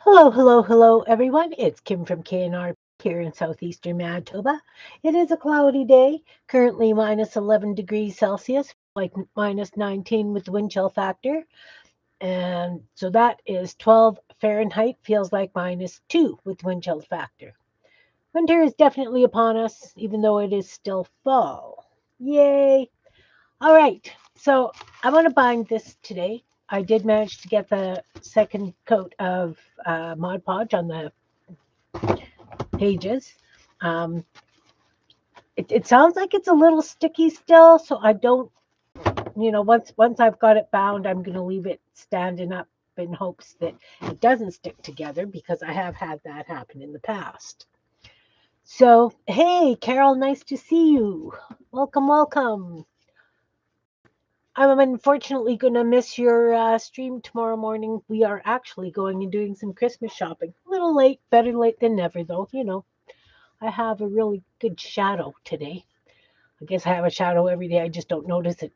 Hello, hello, hello, everyone. It's Kim from K&RP here in southeastern Manitoba. It is a cloudy day, currently minus 11 degrees Celsius, like minus 19 with the wind chill factor. And so that is 12 Fahrenheit, feels like minus 2 with wind chill factor. Winter is definitely upon us, even though it is still fall. Yay! All right, so I want to bind this today. I did manage to get the second coat of Mod Podge on the pages. Um, it sounds like it's a little sticky still, so I don't, once I've got it bound, I'm going to leave it standing up in hopes that it doesn't stick together because I have had that happen in the past. So, hey, Carol, nice to see you. Welcome, welcome. I'm unfortunately going to miss your stream tomorrow morning. We are actually going and doing some Christmas shopping. A little late, better late than never, though. I have a really good shadow today. I guess I have a shadow every day. I just don't notice it.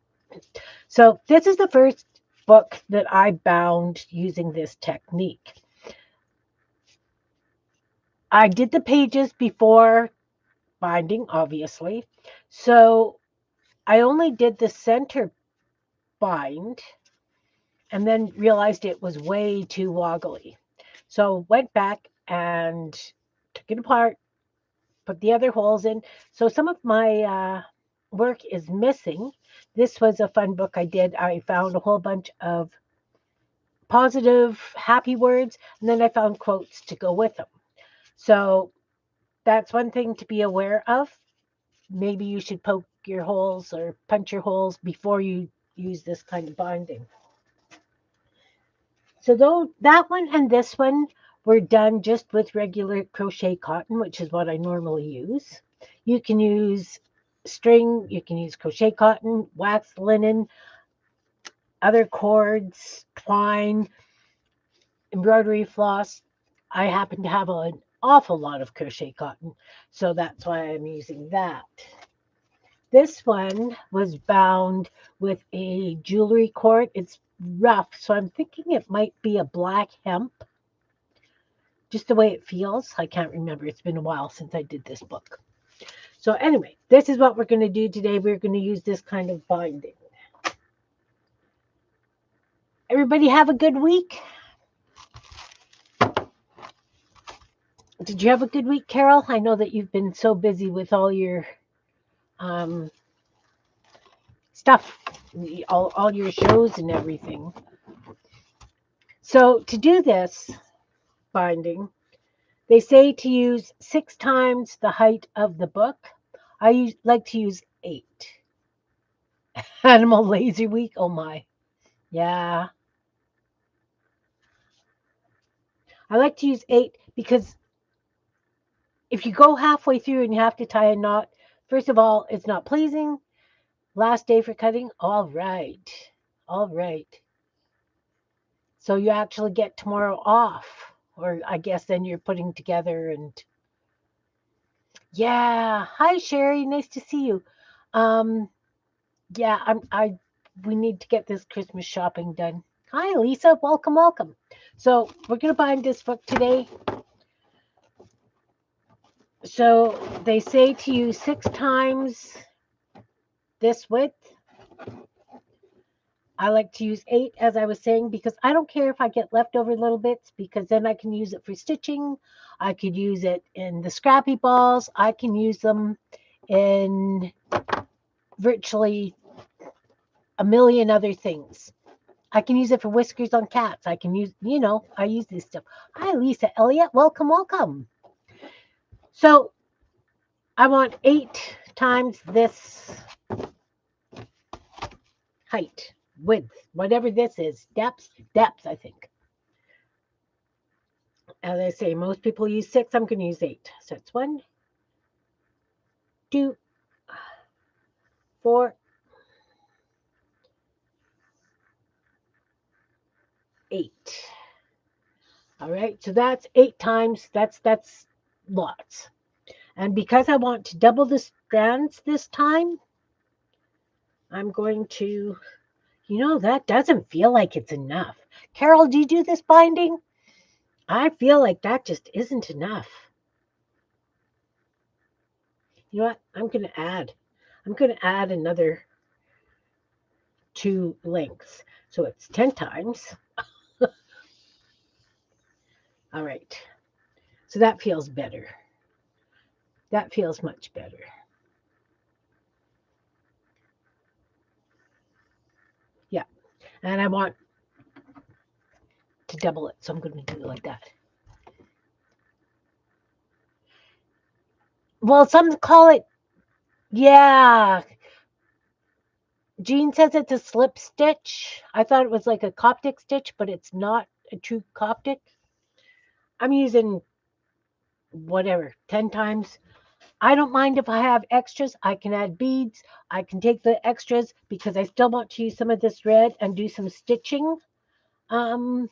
So, this is the first book that I bound using this technique. I did the pages before binding, obviously. So, I only did the center bind and then realized it was way too woggly. So, went back and took it apart, put the other holes in. So some of my work is missing. This was a fun book I did. I found a whole bunch of positive, happy words, and then I found quotes to go with them. So that's one thing to be aware of. Maybe you should poke your holes or punch your holes before you use this kind of binding. So though that one and this one were done just with regular crochet cotton, which is what I normally use. You can use string, you can use crochet cotton, wax linen, other cords, twine, embroidery floss. I happen to have an awful lot of crochet cotton, so that's why I'm using that. This one was bound with a jewelry cord. It's rough, so I'm thinking it might be a black hemp, just the way it feels. I can't remember. It's been a while since I did this book. So anyway, this is what we're going to do today. We're going to use this kind of binding. Everybody have a good week? Did you have a good week, Carol? I know that you've been so busy with all your um, stuff, all your shows and everything. So to do this binding, they say to use 6 times the height of the book. Like to use 8. Animal Lazy Week. Oh my. Yeah. I like to use 8 because if you go halfway through and you have to tie a knot, first of all, it's not pleasing. Last day for cutting. All right. All right. So you actually get tomorrow off. Or I guess then you're putting together and yeah. Hi Sherry, nice to see you. Um yeah, I we need to get this Christmas shopping done. Hi Lisa, welcome, welcome. So we're gonna bind this book today. So they say to use 6 times this width. I like to use 8, as I was saying, because I don't care if I get leftover little bits, because then I can use it for stitching. I could use it in the scrappy balls. I can use them in virtually a million other things. I can use it for whiskers on cats. I can use, I use this stuff. Hi, Lisa Elliott. Welcome, welcome. So I want 8 times this height, width, whatever this is, depth, I think. As I say, most people use 6. I'm going to use 8. So it's 1, 2, 4, 8. All right. So that's 8 times. That's lots. And because I want to double the strands this time, I'm going to, that doesn't feel like it's enough. Carol, do you do this binding? I feel like that just isn't enough. You know what? I'm going to add another 2 lengths. So it's 10 times. All right. So that feels better. That feels much better. Yeah. And I want to double it. So I'm going to do it like that. Well, some call it, yeah. Jean says it's a slip stitch. I thought it was like a Coptic stitch, but it's not a true Coptic. I'm using whatever, 10 times. I don't mind if I have extras. I can add beads. I can take the extras because I still want to use some of this red and do some stitching um,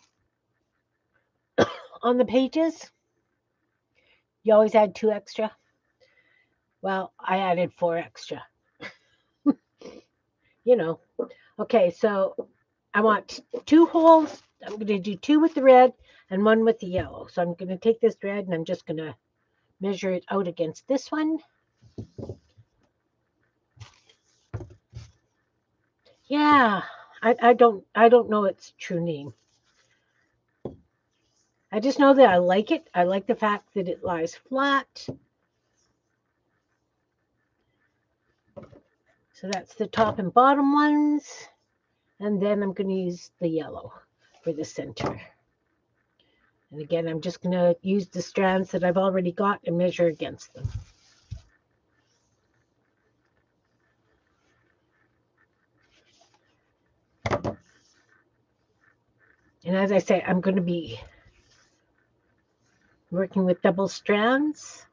on the pages. You always add 2 extra. Well, I added 4 extra. You know. Okay, so I want 2 holes. I'm going to do 2 with the red and 1 with the yellow. So I'm going to take this red and I'm just going to measure it out against this one. Yeah, I don't know its true name. I just know that I like it. I like the fact that it lies flat. So that's the top and bottom ones. And then I'm going to use the yellow for the center. And again, I'm just going to use the strands that I've already got and measure against them. And as I say, I'm going to be working with double strands.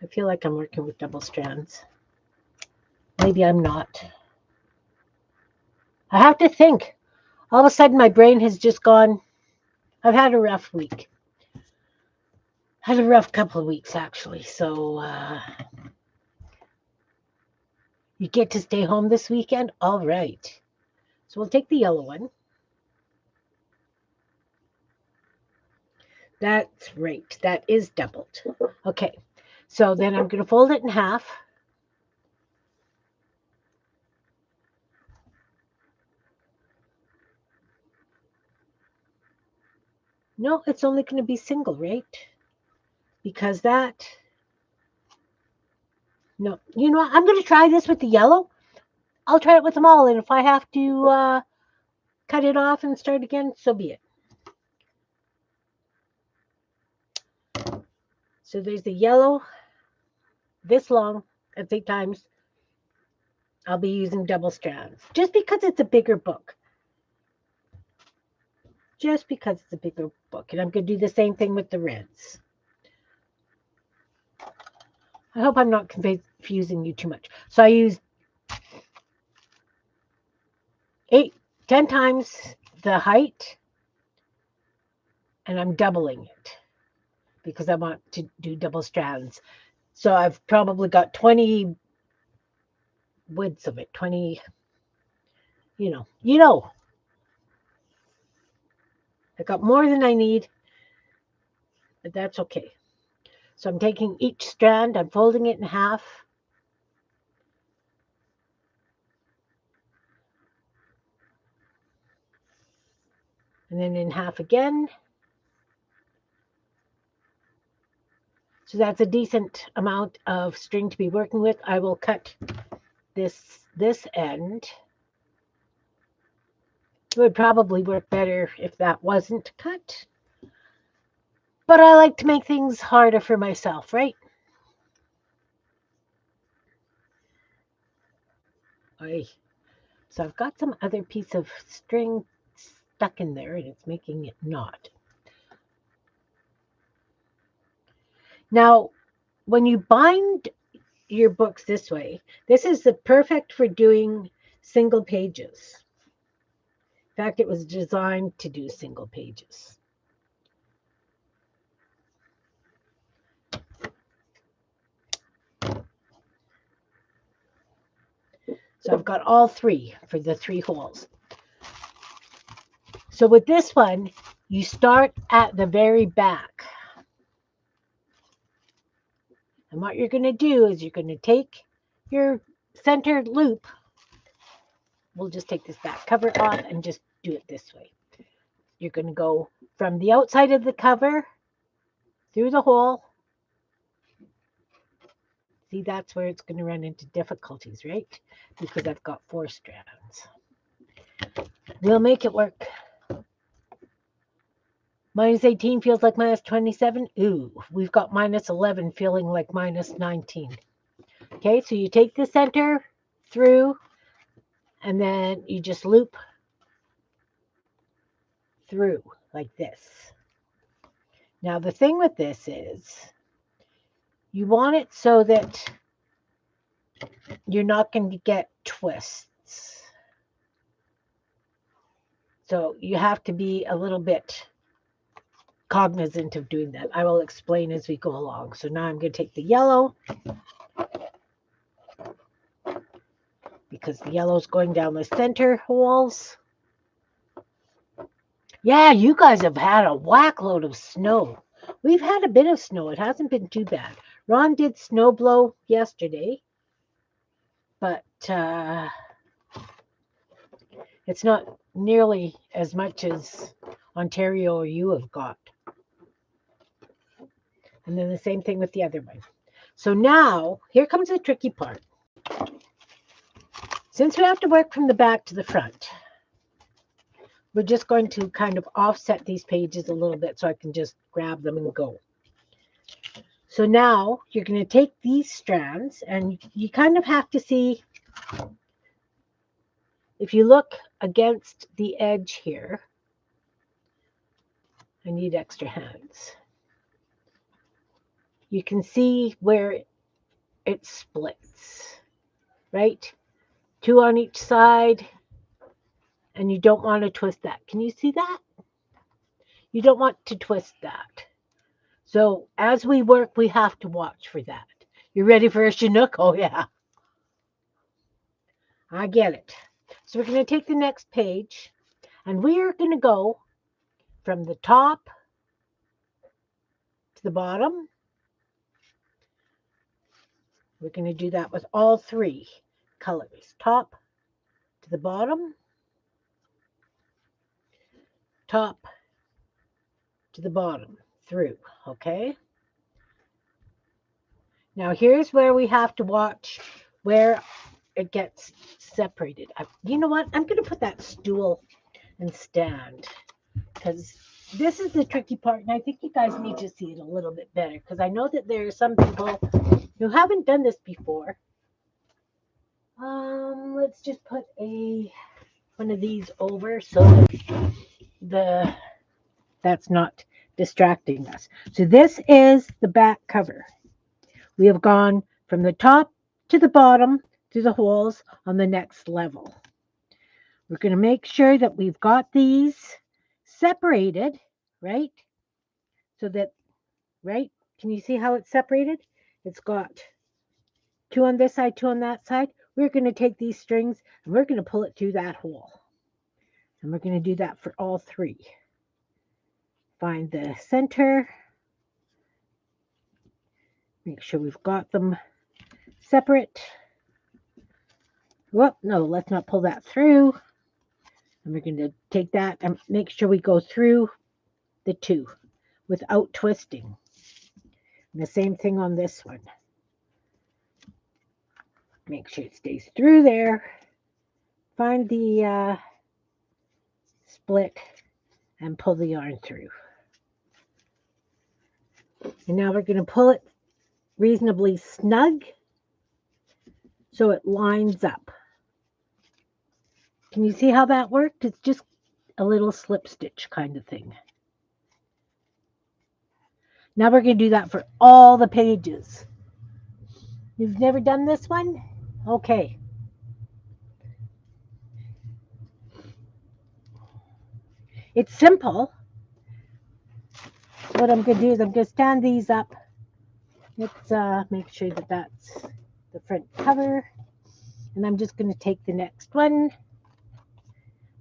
I feel like I'm working with double strands. Maybe I'm not. I have to think. All of a sudden, my brain has just gone. I've had a rough week. Had a rough couple of weeks, actually. So you get to stay home this weekend? All right. So we'll take the yellow one. That's right. That is doubled. Okay. So then I'm going to fold it in half. No, it's only going to be single, right? Because that... No. You know what? I'm going to try this with the yellow. I'll try it with them all. And if I have to cut it off and start again, so be it. So there's the yellow, this long, at 8 times. I'll be using double strands just because it's a bigger book. Just because it's a bigger book. And I'm going to do the same thing with the reds. I hope I'm not confusing you too much. So I use 10 times the height, and I'm doubling it because I want to do double strands. So I've probably got 20 widths of it, 20, you know. I got more than I need, but that's okay. So I'm taking each strand, I'm folding it in half. And then in half again. So that's a decent amount of string to be working with. I will cut this end. It would probably work better if that wasn't cut. But I like to make things harder for myself, right? So I've got some other piece of string stuck in there and it's making it knot. Now, when you bind your books this way, this is the perfect for doing single pages. In fact, it was designed to do single pages. So I've got all 3 for the 3 holes. So with this one, you start at the very back. And what you're going to do is you're going to take your centered loop. We'll just take this back cover off and just do it this way. You're going to go from the outside of the cover through the hole. See, that's where it's going to run into difficulties, right? Because I've got 4 strands. We'll make it work. Minus 18 feels like minus 27. Ooh, we've got minus 11 feeling like minus 19. Okay, so you take the center through, and then you just loop through like this. Now, the thing with this is you want it so that you're not going to get twists. So you have to be a little bit cognizant of doing that. I will explain as we go along. So now I'm going to take the yellow, because the yellow is going down the center holes. Yeah, you guys have had a whack load of snow. We've had a bit of snow. It hasn't been too bad. Ron did snow blow yesterday, but it's not nearly as much as Ontario or you have got. And then the same thing with the other one. So now, here comes the tricky part. Since we have to work from the back to the front, we're just going to kind of offset these pages a little bit so I can just grab them and go. So now you're going to take these strands, and you kind of have to see, if you look against the edge here, I need extra hands. You can see where it splits, right? 2 on each side, and you don't want to twist that. Can you see that? You don't want to twist that. So as we work, we have to watch for that. You ready for a Chinook? Oh, yeah. I get it. So we're going to take the next page, and we are going to go from the top to the bottom. We're going to do that with all 3 colors. Top to the bottom. Top to the bottom. Through. Okay? Now here's where we have to watch where it gets separated. You know what? I'm going to put that stool and stand, because this is the tricky part, and I think you guys need to see it a little bit better, because I know that there are some people who haven't done this before. Let's just put one of these over so that that's not distracting us. So this is the back cover. We have gone from the top to the bottom through the holes on the next level. We're going to make sure that we've got these separated, right? So that, right? Can you see how it's separated? It's got 2 on this side, 2 on that side. We're going to take these strings and we're going to pull it through that hole. And we're going to do that for all 3. Find the center. Make sure we've got them separate. Whoop, no, let's not pull that through. And we're going to take that and make sure we go through the 2 without twisting. And the same thing on this one. Make sure it stays through there. Find the split and pull the yarn through. And now we're going to pull it reasonably snug so it lines up. Can you see how that worked? It's just a little slip stitch kind of thing. Now we're going to do that for all the pages. You've never done this one? Okay. It's simple. What I'm going to do is I'm going to stand these up. Let's make sure that that's the front cover. And I'm just going to take the next one.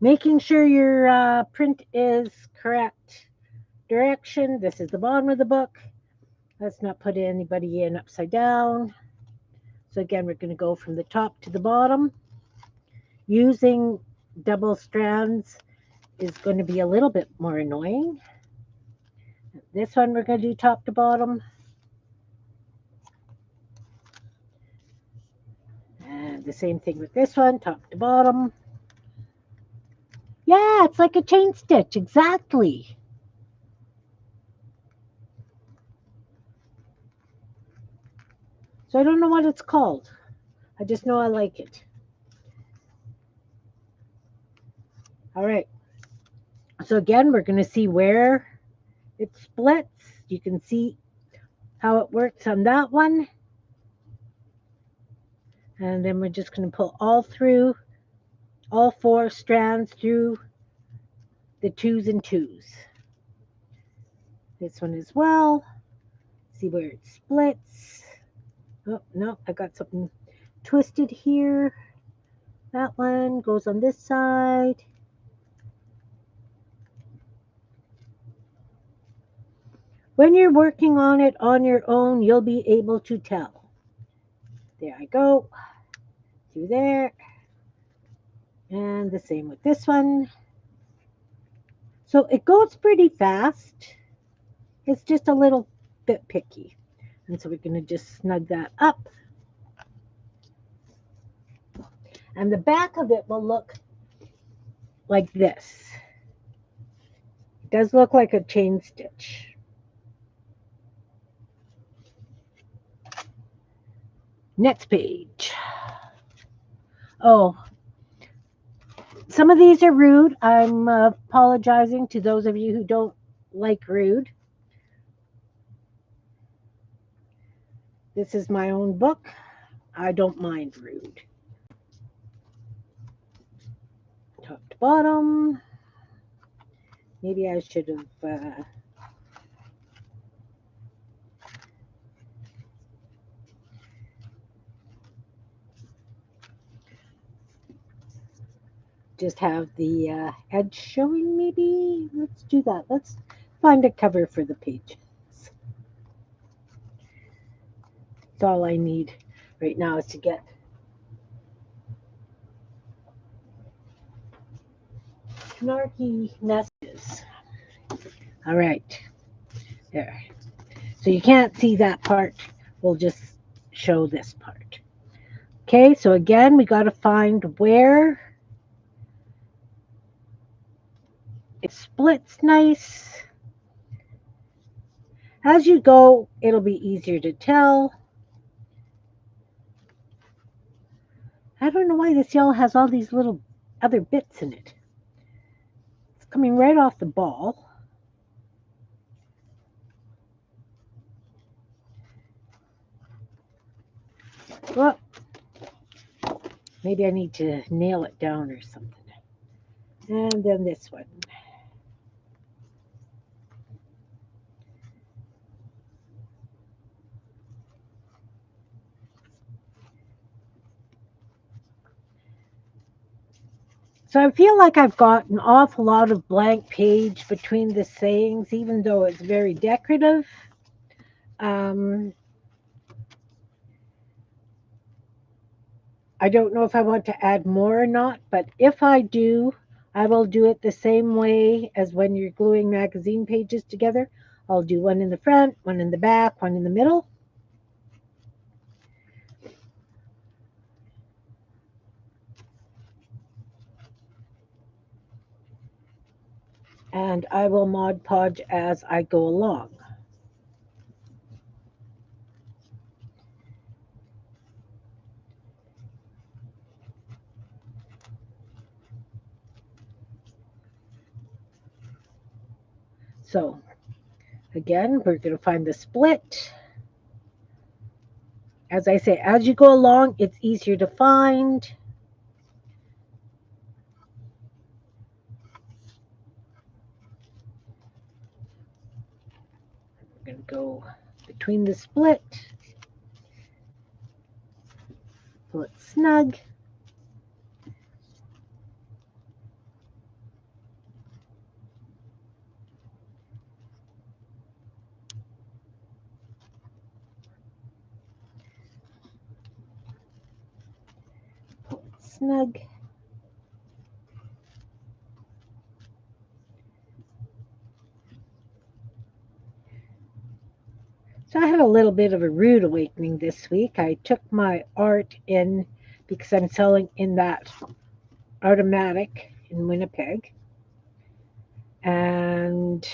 Making sure your print is correct direction. This is the bottom of the book. Let's not put anybody in upside down. So again, we're going to go from the top to the bottom. Using double strands is going to be a little bit more annoying. This one we're going to do top to bottom. And the same thing with this one, top to bottom. Yeah, it's like a chain stitch, exactly. So I don't know what it's called. I just know I like it. All right. So again, we're going to see where it splits. You can see how it works on that one. And then we're just going to pull all 4 strands through the 2s and 2s. This one as well. See where it splits. Oh, no, I got something twisted here. That one goes on this side. When you're working on it on your own, you'll be able to tell. There I go. Through there. And the same with this one. So it goes pretty fast. It's just a little bit picky. And so we're going to just snug that up. And the back of it will look like this. It does look like a chain stitch. Next page. Oh, some of these are rude. I'm apologizing to those of you who don't like rude. This is my own book. I don't mind rude. Top to bottom. Maybe I should have just have the edge showing, maybe. Let's do that. Let's find a cover for the page. That's all I need right now is to get snarky messages. All right. There. So you can't see that part. We'll just show this part. Okay, so again, we got to find where it splits nice. As you go, it'll be easier to tell. I don't know why this yellow has all these little other bits in it. It's coming right off the ball. Well, maybe I need to nail it down or something. And then this one. So I feel like I've got an awful lot of blank page between the sayings, even though it's very decorative. I don't know if I want to add more or not, but if I do, I will do it the same way as when you're gluing magazine pages together. I'll do one in the front, one in the back, one in the middle. And I will Mod Podge as I go along. So again, we're going to find the split. As I say, as you go along, it's easier to find. We're going to go between the split. Pull it snug. snug. So I had a little bit of a rude awakening this week. I took my art in because I'm selling in that automatic in Winnipeg. And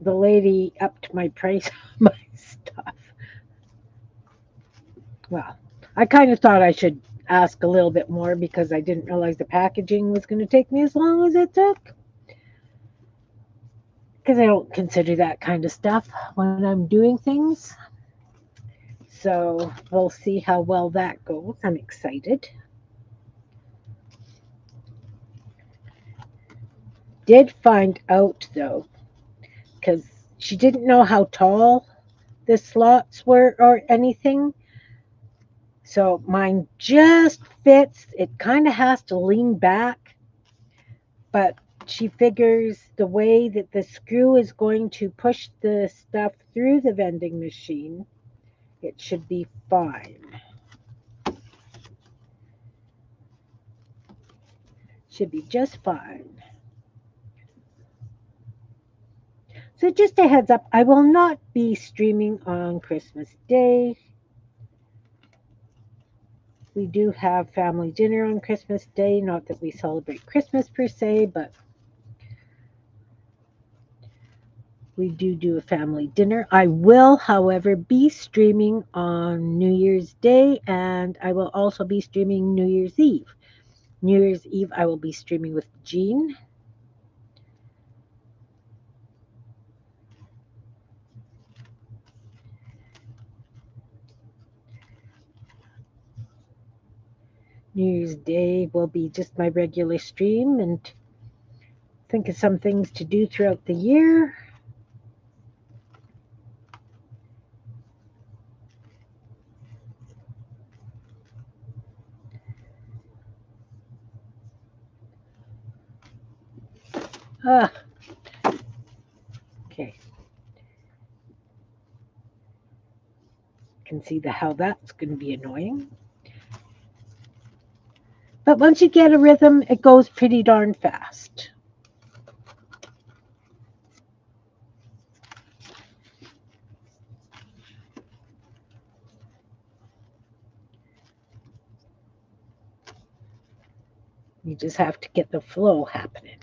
the lady upped my price on my stuff. Well, I kind of thought I should ask a little bit more because I didn't realize the packaging was going to take me as long as it took. Because I don't consider that kind of stuff when I'm doing things. So we'll see how well that goes. I'm excited. Did find out though, because she didn't know how tall the slots were or anything. So mine just fits. It kind of has to lean back, but she figures the way that the screw is going to push the stuff through the vending machine, it should be fine. Should be just fine. So just a heads up, I will not be streaming on Christmas Day. We do have family dinner on Christmas Day. Not that we celebrate Christmas per se, but we do a family dinner. I will, however, be streaming on New Year's Day, and I will also be streaming New Year's Eve. New Year's Eve, I will be streaming with Jean. New Year's Day will be just my regular stream and think of some things to do throughout the year. Ah, okay. Can see how that's going to be annoying. But once you get a rhythm, it goes pretty darn fast. You just have to get the flow happening.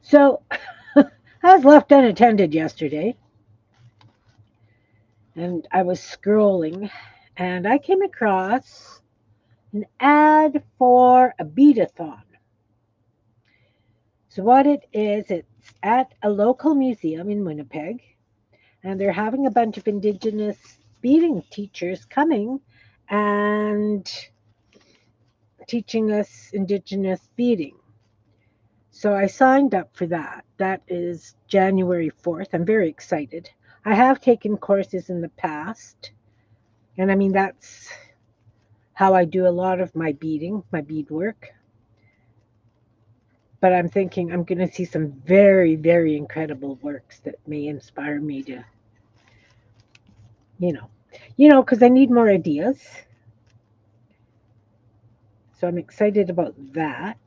So I was left unattended yesterday, and I was scrolling, and I came across an ad for a beadathon. So what it is, it's at a local museum in Winnipeg, and they're having a bunch of Indigenous beading teachers coming and teaching us Indigenous beading. So I signed up for that. That is January 4th. I'm very excited. I have taken courses in the past, and I mean, that's how I do a lot of my beading, my beadwork. But I'm thinking I'm going to see some very, very incredible works that may inspire me to, you know, because I need more ideas. So I'm excited about that.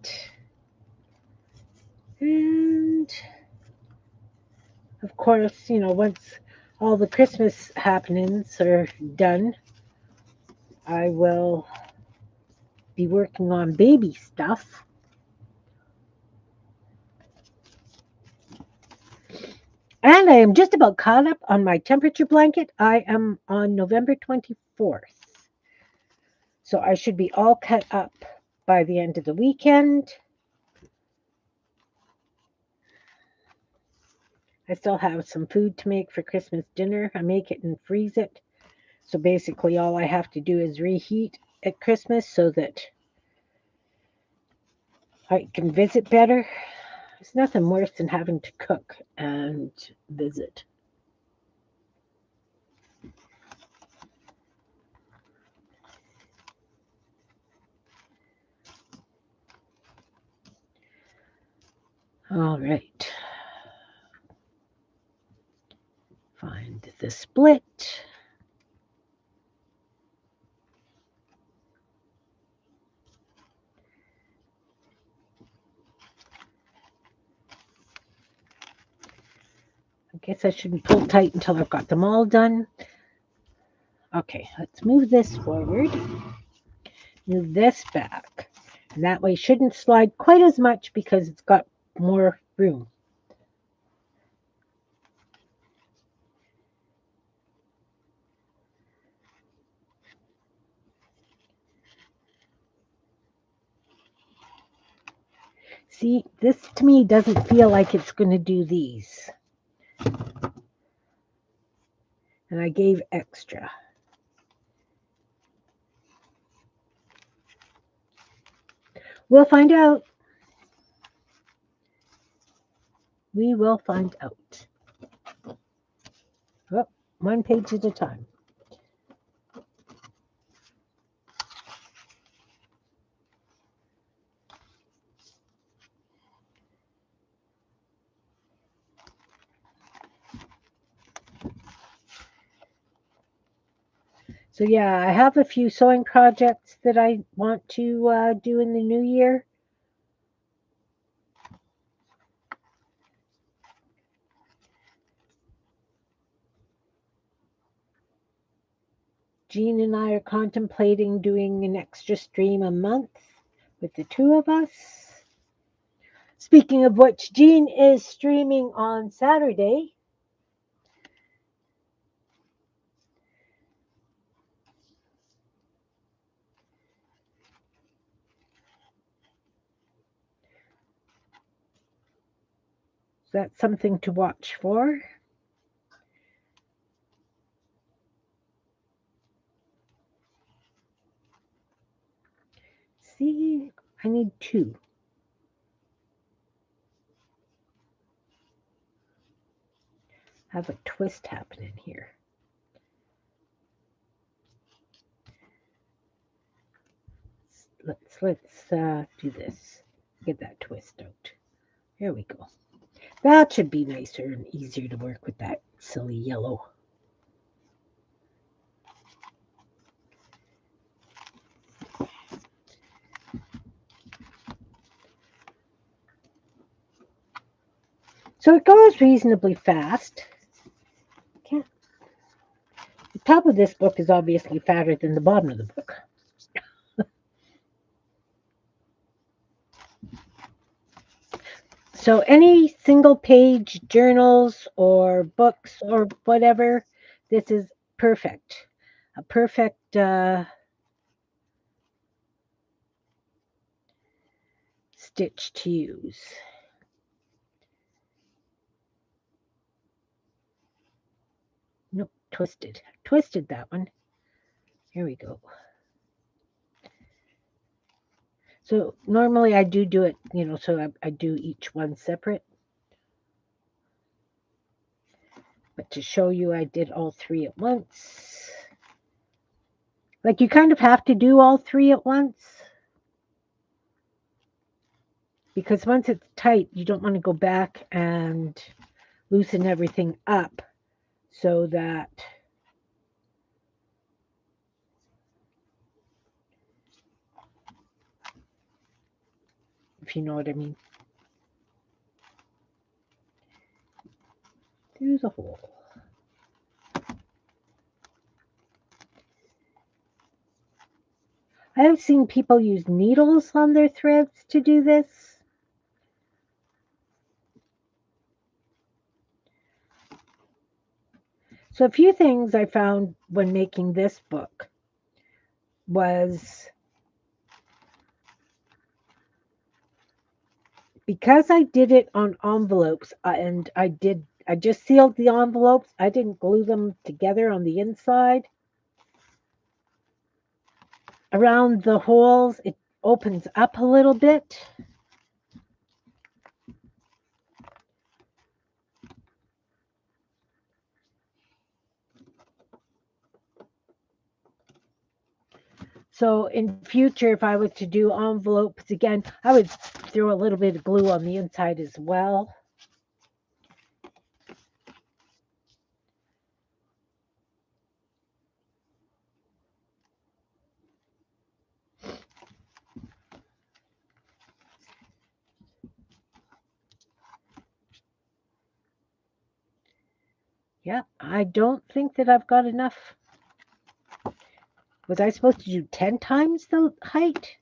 And of course, once all the Christmas happenings are done, I will be working on baby stuff. And I am just about caught up on my temperature blanket. I am on November 24th. So I should be all cut up by the end of the weekend. I still have some food to make for Christmas dinner. I make it and freeze it. So basically, all I have to do is reheat at Christmas so that I can visit better. There's nothing worse than having to cook and visit. All right. Find the split. I guess I shouldn't pull tight until I've got them all done. Okay, let's move this forward. Move this back. And that way it shouldn't slide quite as much because it's got more room. See, this to me doesn't feel like it's going to do these. And I gave extra. We'll find out. We will find out. Oh, one page at a time. So yeah, I have a few sewing projects that I want to do in the new year. Jean and I are contemplating doing an extra stream a month with the two of us. Speaking of which, Jean is streaming on Saturday. So that's something to watch for. See, I need two. Have a twist happening here. Let's do this. Get that twist out. There we go. That should be nicer and easier to work with that silly yellow. So it goes reasonably fast. The top of this book is obviously fatter than the bottom of the book. So any single page journals or books or whatever, this is perfect. A perfect stitch to use. Nope, twisted. Twisted that one. Here we go. So normally I do it, so I do each one separate. But to show you I did all three at once. Like you kind of have to do all three at once. Because once it's tight, you don't want to go back and loosen everything up so that if you know what I mean. There's a hole. I have seen people use needles on their threads to do this. So a few things I found when making this book was because I did it on envelopes and I just sealed the envelopes. I didn't glue them together on the inside. Around the holes, it opens up a little bit. So in future, if I was to do envelopes again, I would throw a little bit of glue on the inside as well. Yeah, I don't think that I've got enough. Was I supposed to do 10 times the height?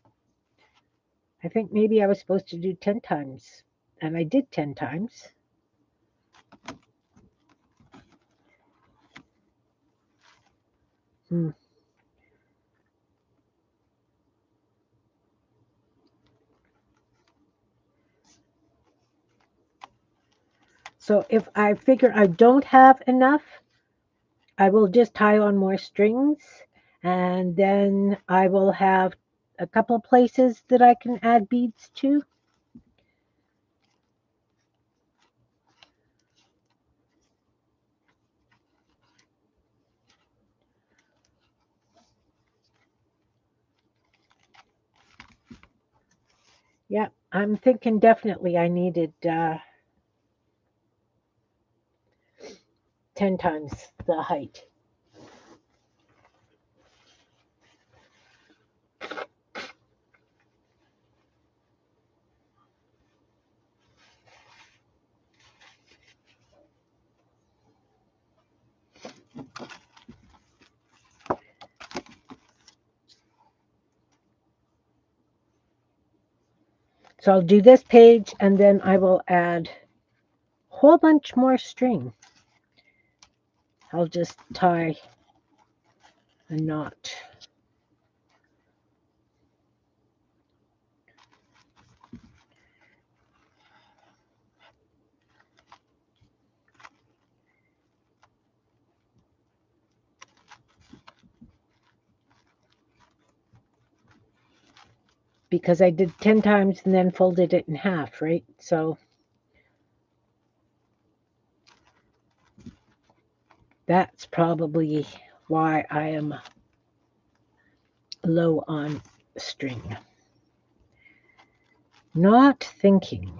I think maybe I was supposed to do 10 times, and I did 10 times. Hmm. So if I figure I don't have enough, I will just tie on more strings, and then I will have a couple places that I can add beads to. Yeah, I'm thinking definitely I needed 10 times the height. So I'll do this page, and then I will add a whole bunch more string. I'll just tie a knot. Because I did 10 times and then folded it in half, right? So that's probably why I am low on string. Not thinking.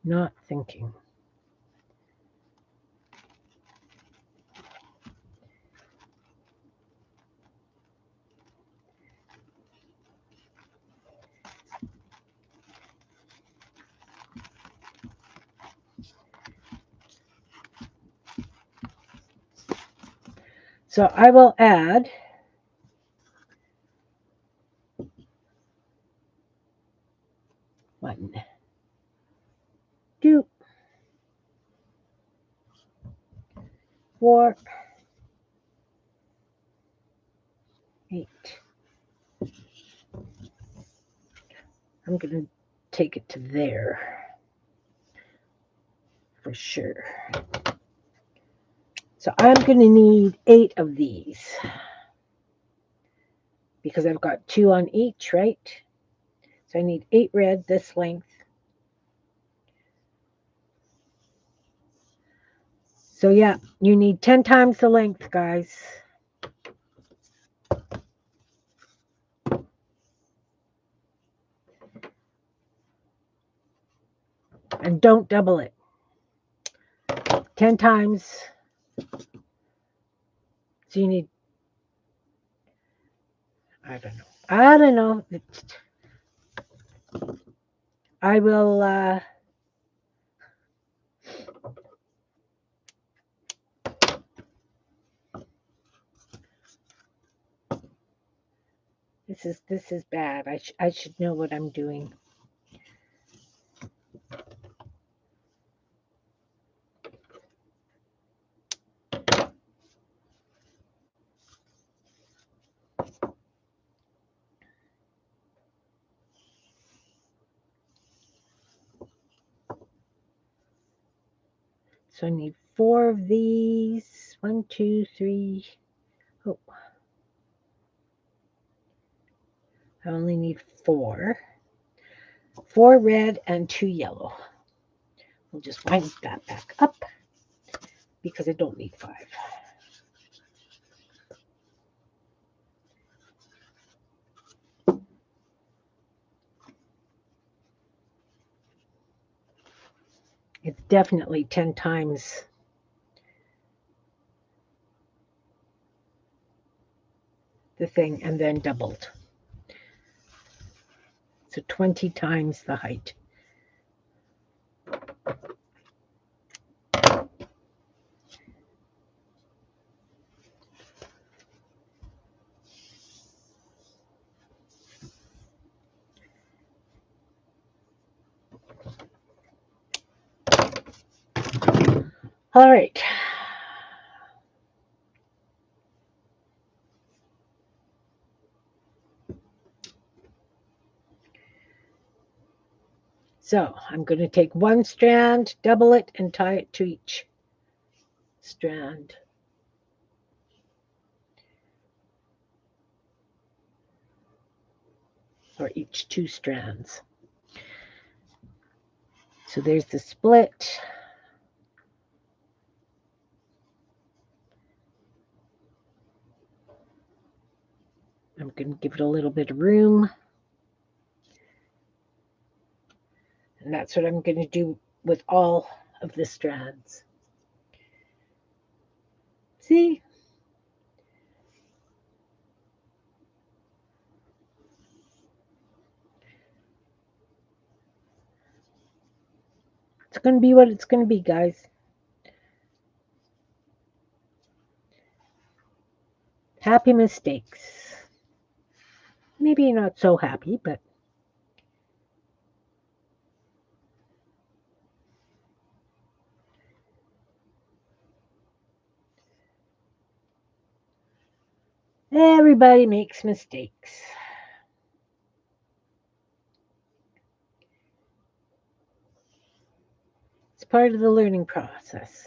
Not thinking. So I will add 1, 2, 4, 8. I'm going to take it to there for sure. So I'm going to need 8 of these because I've got 2 on each, right? So I need 8 red this length. So yeah, you need 10 times the length, guys. And don't double it. 10 times. So you need, I don't know. I will, this is bad. I should know what I'm doing. So I need 4 of these. 1, 2, 3. Oh, I only need 4. 4 red and 2 yellow. We'll just wind that back up because I don't need 5. It's definitely 10 times the thing and then doubled. So 20 times the height. All right. So I'm going to take one strand, double it, and tie it to each strand. Or each 2 strands. So there's the split. I'm going to give it a little bit of room. And that's what I'm going to do with all of the strands. See? It's going to be what it's going to be, guys. Happy mistakes. Maybe not so happy, but everybody makes mistakes. It's part of the learning process.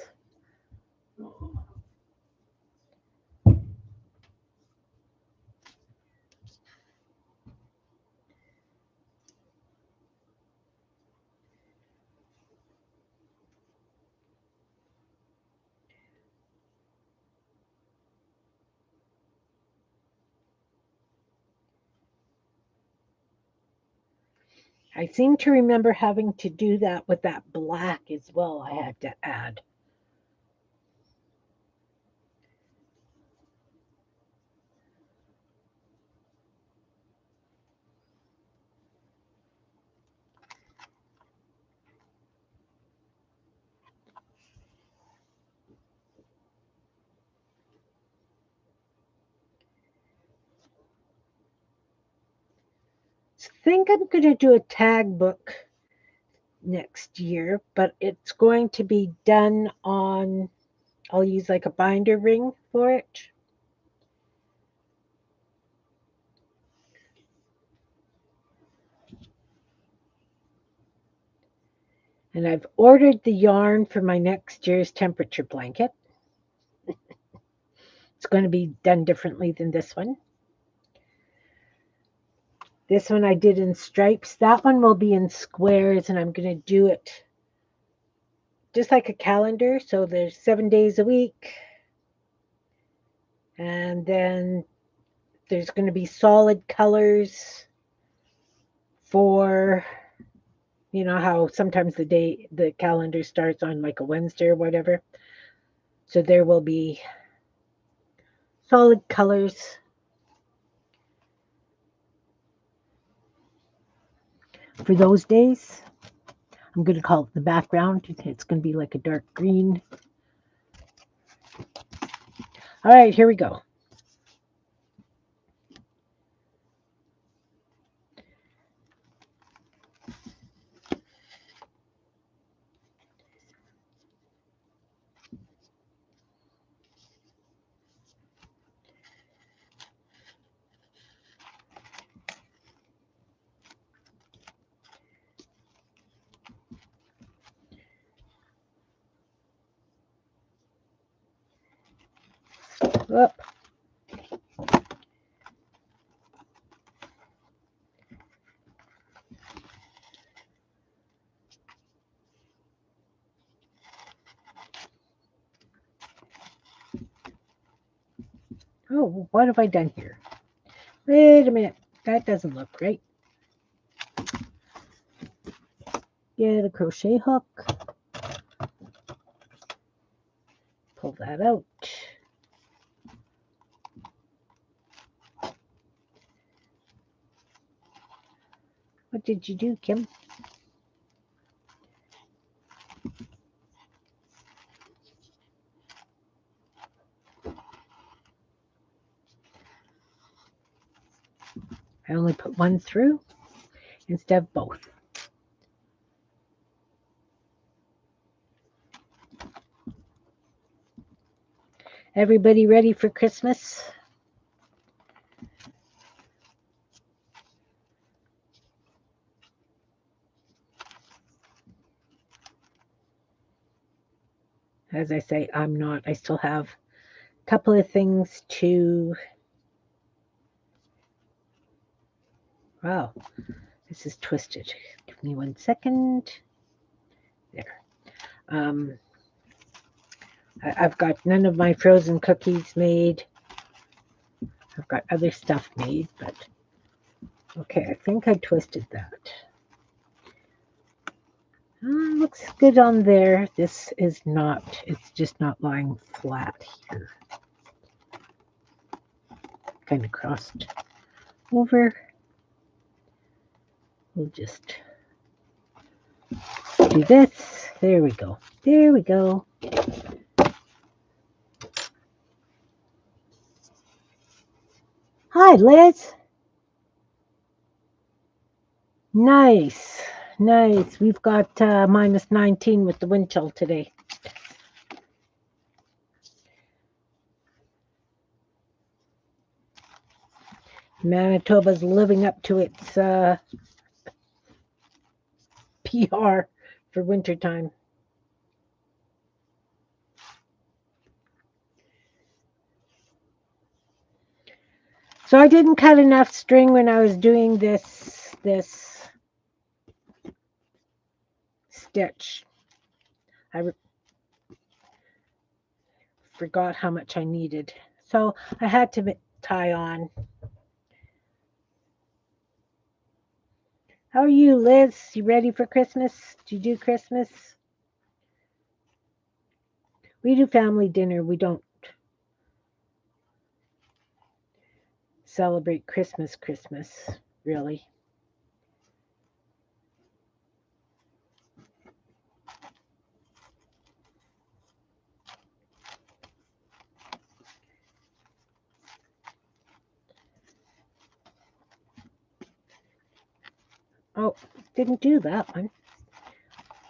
I seem to remember having to do that with that black as well. I had to add. I think I'm going to do a tag book next year, but it's going to be done on, I'll use like a binder ring for it. And I've ordered the yarn for my next year's temperature blanket. It's going to be done differently than this one. This one I did in stripes. That one will be in squares, and I'm going to do it just like a calendar. So there's 7 days a week. And then there's going to be solid colors for, you know, how sometimes the calendar starts on like a Wednesday or whatever. So there will be solid colors for those days. I'm going to call it the background. It's going to be like a dark green. All right, here we go. Whoop. Oh, what have I done here? Wait a minute. That doesn't look right. Get a crochet hook. Pull that out. What did you do, Kim? I only put one through instead of both. Everybody ready for Christmas? As I say, I'm not. I still have a couple of things to... Wow, this is twisted. Give me 1 second. There. I've got none of my frozen cookies made. I've got other stuff made, but okay, I think I twisted that. Looks good on there. This is not, it's just not lying flat here. Kind of crossed over. We'll just do this. There we go. There we go. Hi, Liz. Nice. Nice. We've got minus 19 with the wind chill today. Manitoba's living up to its PR for wintertime. So I didn't cut enough string when I was doing this stitch. I forgot how much I needed. So I had to tie on. How are you, Liz? You ready for Christmas? Do you do Christmas? We do family dinner. We don't celebrate Christmas, really. Oh, didn't do that one.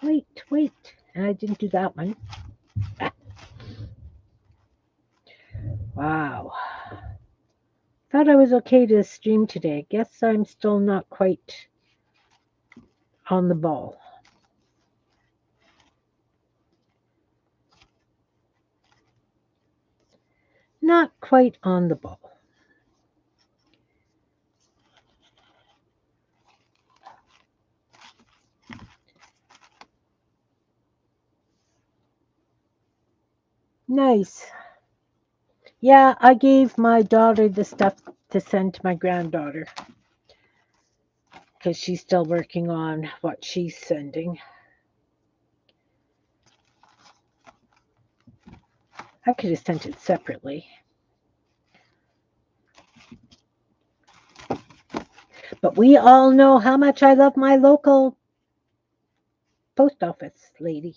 Wait. And I didn't do that one. Ah. Wow. Thought I was okay to stream today. Guess I'm still not quite on the ball. Not quite on the ball. Nice. Yeah, I gave my daughter the stuff to send to my granddaughter because she's still working on what she's sending. I could have sent it separately. But we all know how much I love my local post office lady.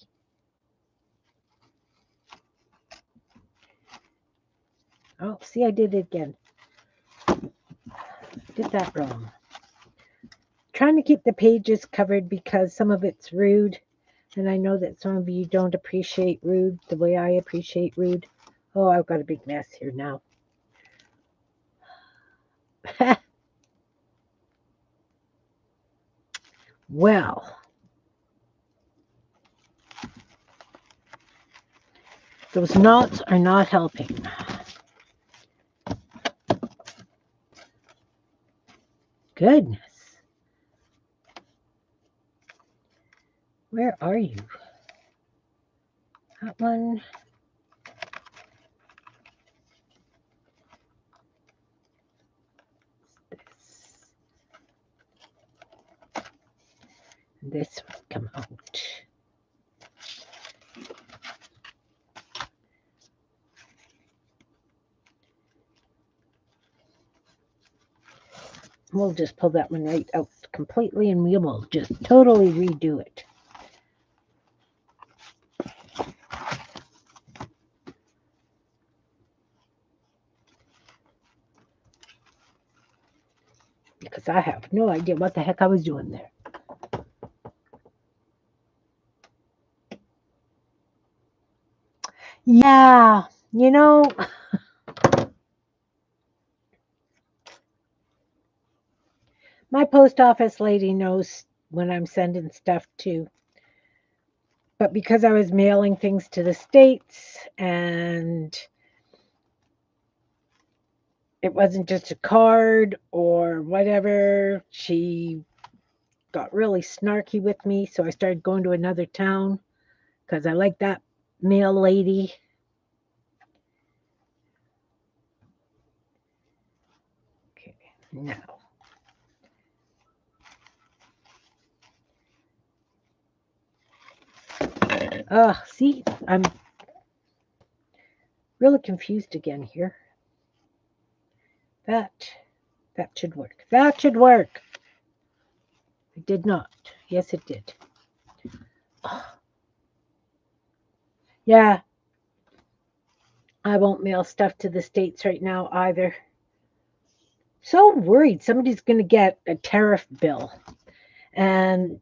Oh, see, I did it again. Did that wrong. Trying to keep the pages covered because some of it's rude. And I know that some of you don't appreciate rude the way I appreciate rude. Oh, I've got a big mess here now. Well, those knots are not helping. Goodness. Where are you? That one. This will come out. We'll just pull that one right out completely and we will just totally redo it. Because I have no idea what the heck I was doing there. Yeah, you know, my post office lady knows when I'm sending stuff to. But because I was mailing things to the States and it wasn't just a card or whatever, she got really snarky with me. So I started going to another town because I like that mail lady. Okay, now. See, I'm really confused again here. That should work. That should work. It did not. Yes, it did. Yeah. I won't mail stuff to the States right now either. So worried somebody's going to get a tariff bill. And,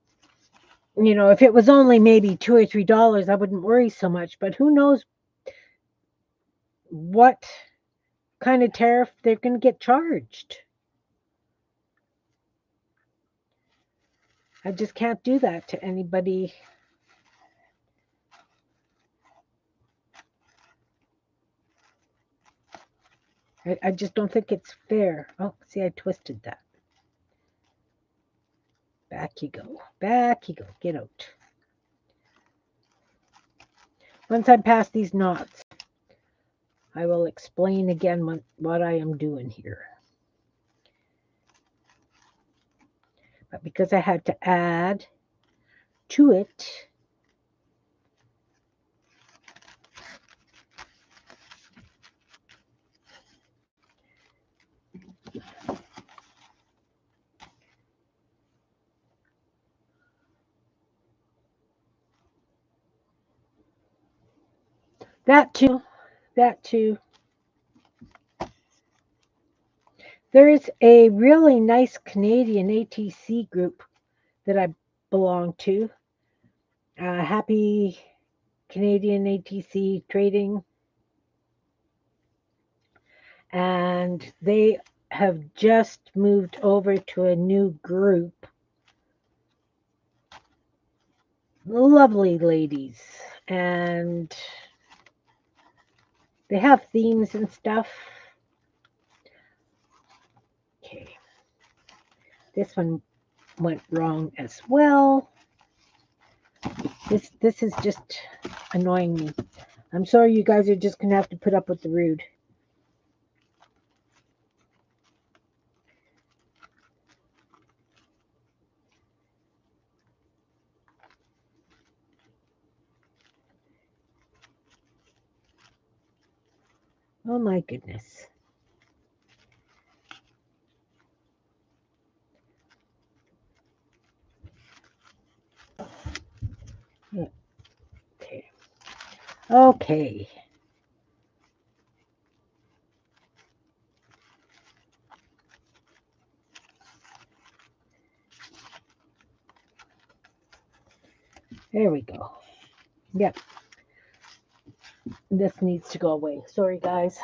you know, if it was only maybe $2 or $3, I wouldn't worry so much. But who knows what kind of tariff they're going to get charged. I just can't do that to anybody. I just don't think it's fair. Oh, see, I twisted that. Back you go. Back you go. Get out. Once I pass these knots, I will explain again what I am doing here. But because I had to add to it, that too. There is a really nice Canadian ATC group that I belong to. Happy Canadian ATC Trading. And they have just moved over to a new group. Lovely ladies. And they have themes and stuff. Okay. This one went wrong as well. This is just annoying me. I'm sorry you guys are just going to have to put up with the rude. Oh my goodness. Yeah. Okay. Okay. There we go. Yep. This needs to go away. Sorry, guys.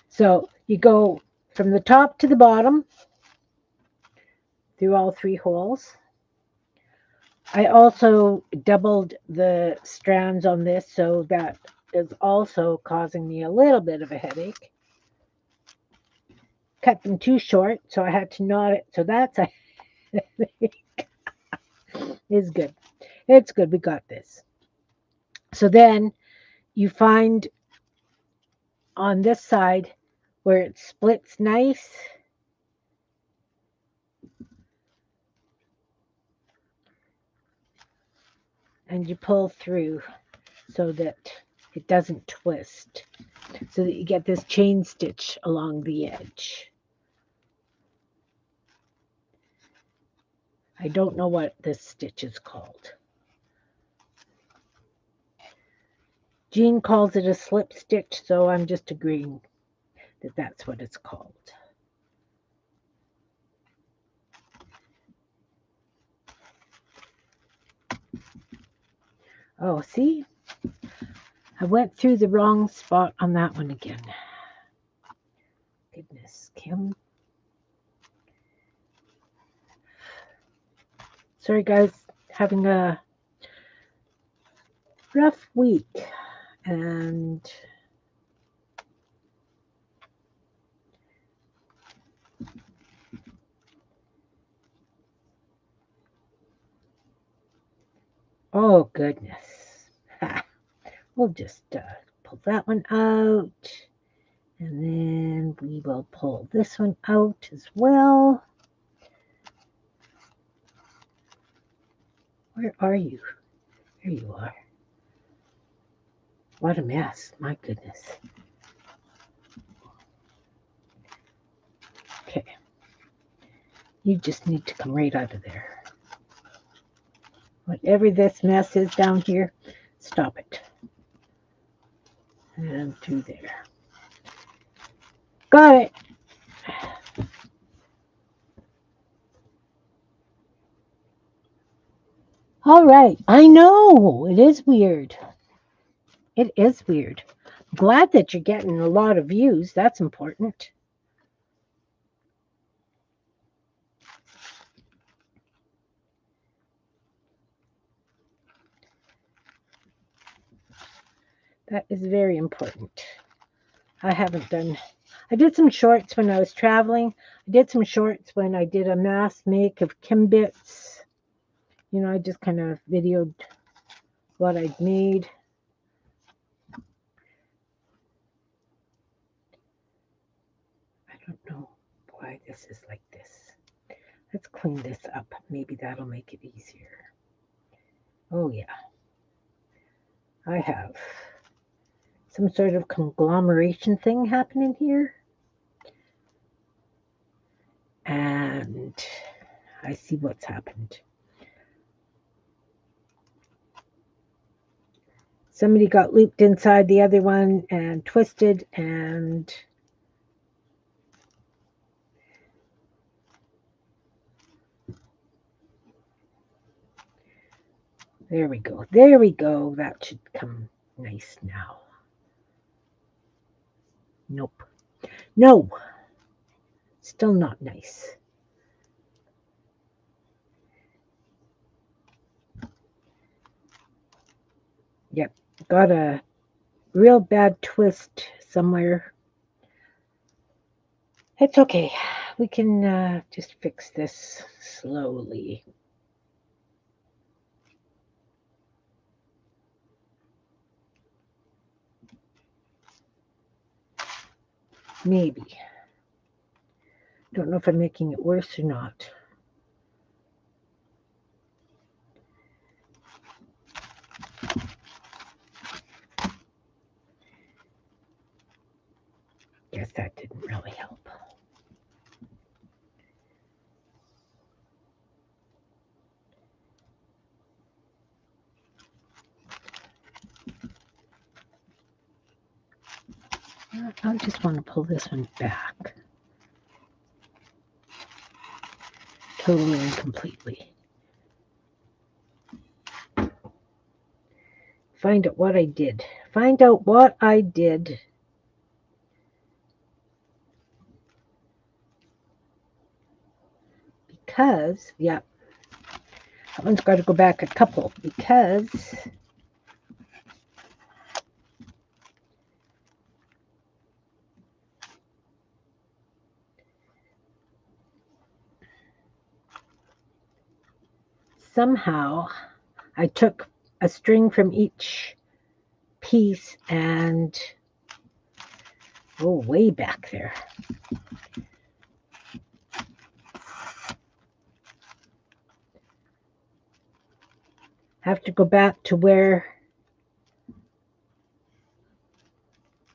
So you go from the top to the bottom through all 3 holes. I also doubled the strands on this, so that is also causing me a little bit of a headache. Cut them too short, so I had to knot it. So that's a is good. It's good. We got this. So then you find on this side where it splits nice, and you pull through so that it doesn't twist, so that you get this chain stitch along the edge. I don't know what this stitch is called. Jean calls it a slip stitch, so I'm just agreeing that that's what it's called. Oh, see? I went through the wrong spot on that one again. Goodness, Kim. Sorry, guys. Having a rough week. And oh, goodness. We'll just pull that one out. And then we will pull this one out as well. Where are you? There you are. What a mess. My goodness. Okay. You just need to come right out of there. Whatever this mess is down here, stop it. And through there. Got it. All right. I know. It is weird. It is weird. I'm glad that you're getting a lot of views. That's important. That is very important. I did some shorts when I was traveling. I did some shorts when I did a mass make of Kim bits. You know, I just kind of videoed what I'd made. I don't know why this is like this. Let's clean this up. Maybe that'll make it easier. Oh, yeah. I have some sort of conglomeration thing happening here. And I see what's happened. Somebody got looped inside the other one and twisted, and there we go. There we go. That should come nice now. Nope. No. Still not nice. Yep. Got a real bad twist somewhere. It's okay. We can just fix this slowly. Maybe. Don't know if I'm making it worse or not. Guess that didn't really help. I just want to pull this one back. Totally and completely. Find out what I did. Find out what I did. Because, yeah, that one's got to go back a couple because somehow I took a string from each piece and way back there. Have to go back to where,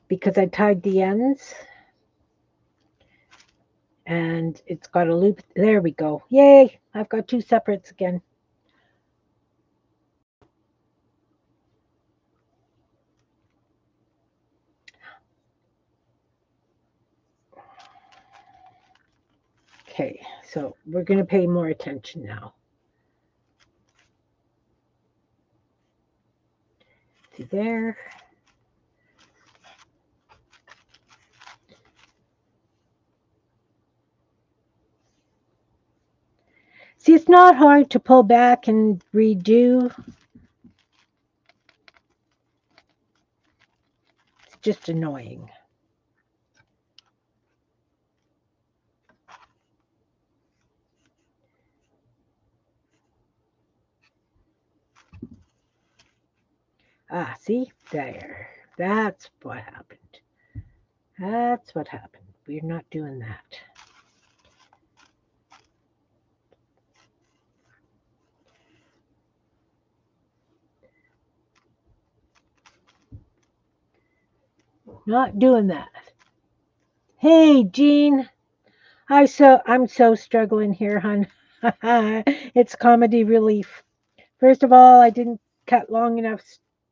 because I tied the ends and it's got a loop. There we go. Yay! I've got two separates again. Okay, so we're going to pay more attention now. See there. See, it's not hard to pull back and redo. It's just annoying. Ah, see? There. That's what happened. That's what happened. We're not doing that. Not doing that. Hey, Jean. I'm so struggling here, hon. It's comedy relief. First of all, I didn't cut long enough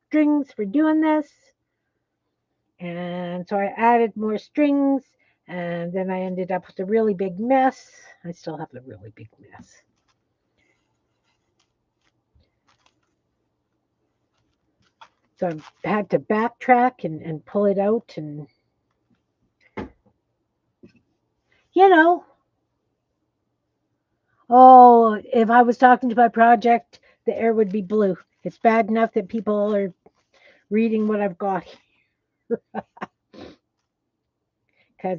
strings for doing this. And so I added more strings, and then I ended up with a really big mess. I still have a really big mess. So I had to backtrack and pull it out, and oh, if I was talking to my project, the air would be blue. It's bad enough that people are reading what I've got because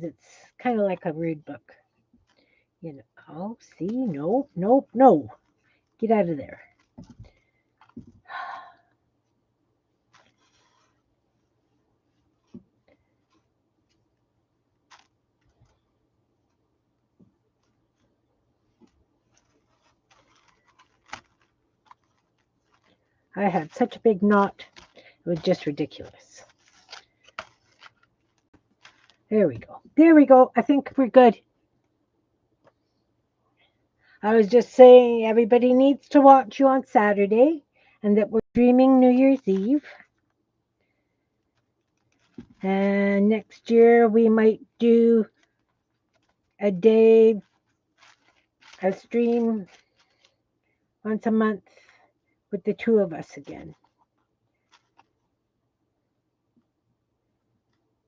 it's kind of like a rude book. Oh, see, no, nope, no. Get out of there. I had such a big knot. It was just ridiculous. There we go. There we go. I think we're good. I was just saying everybody needs to watch you on Saturday and that we're streaming New Year's Eve. And next year we might do a day, a stream once a month with the two of us again.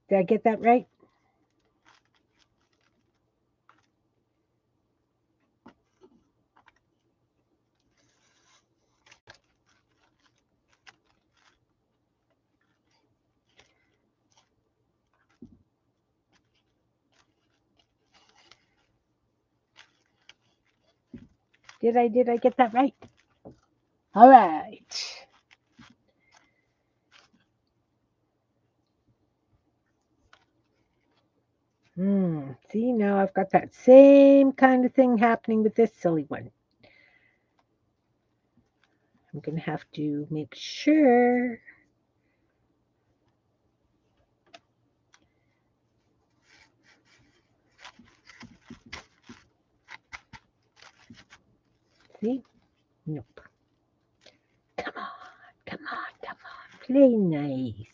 Did I get that right? Did I get that right? All right. See, now I've got that same kind of thing happening with this silly one. I'm going to have to make sure. See? Nope. Come on, come on, come on. Play nice.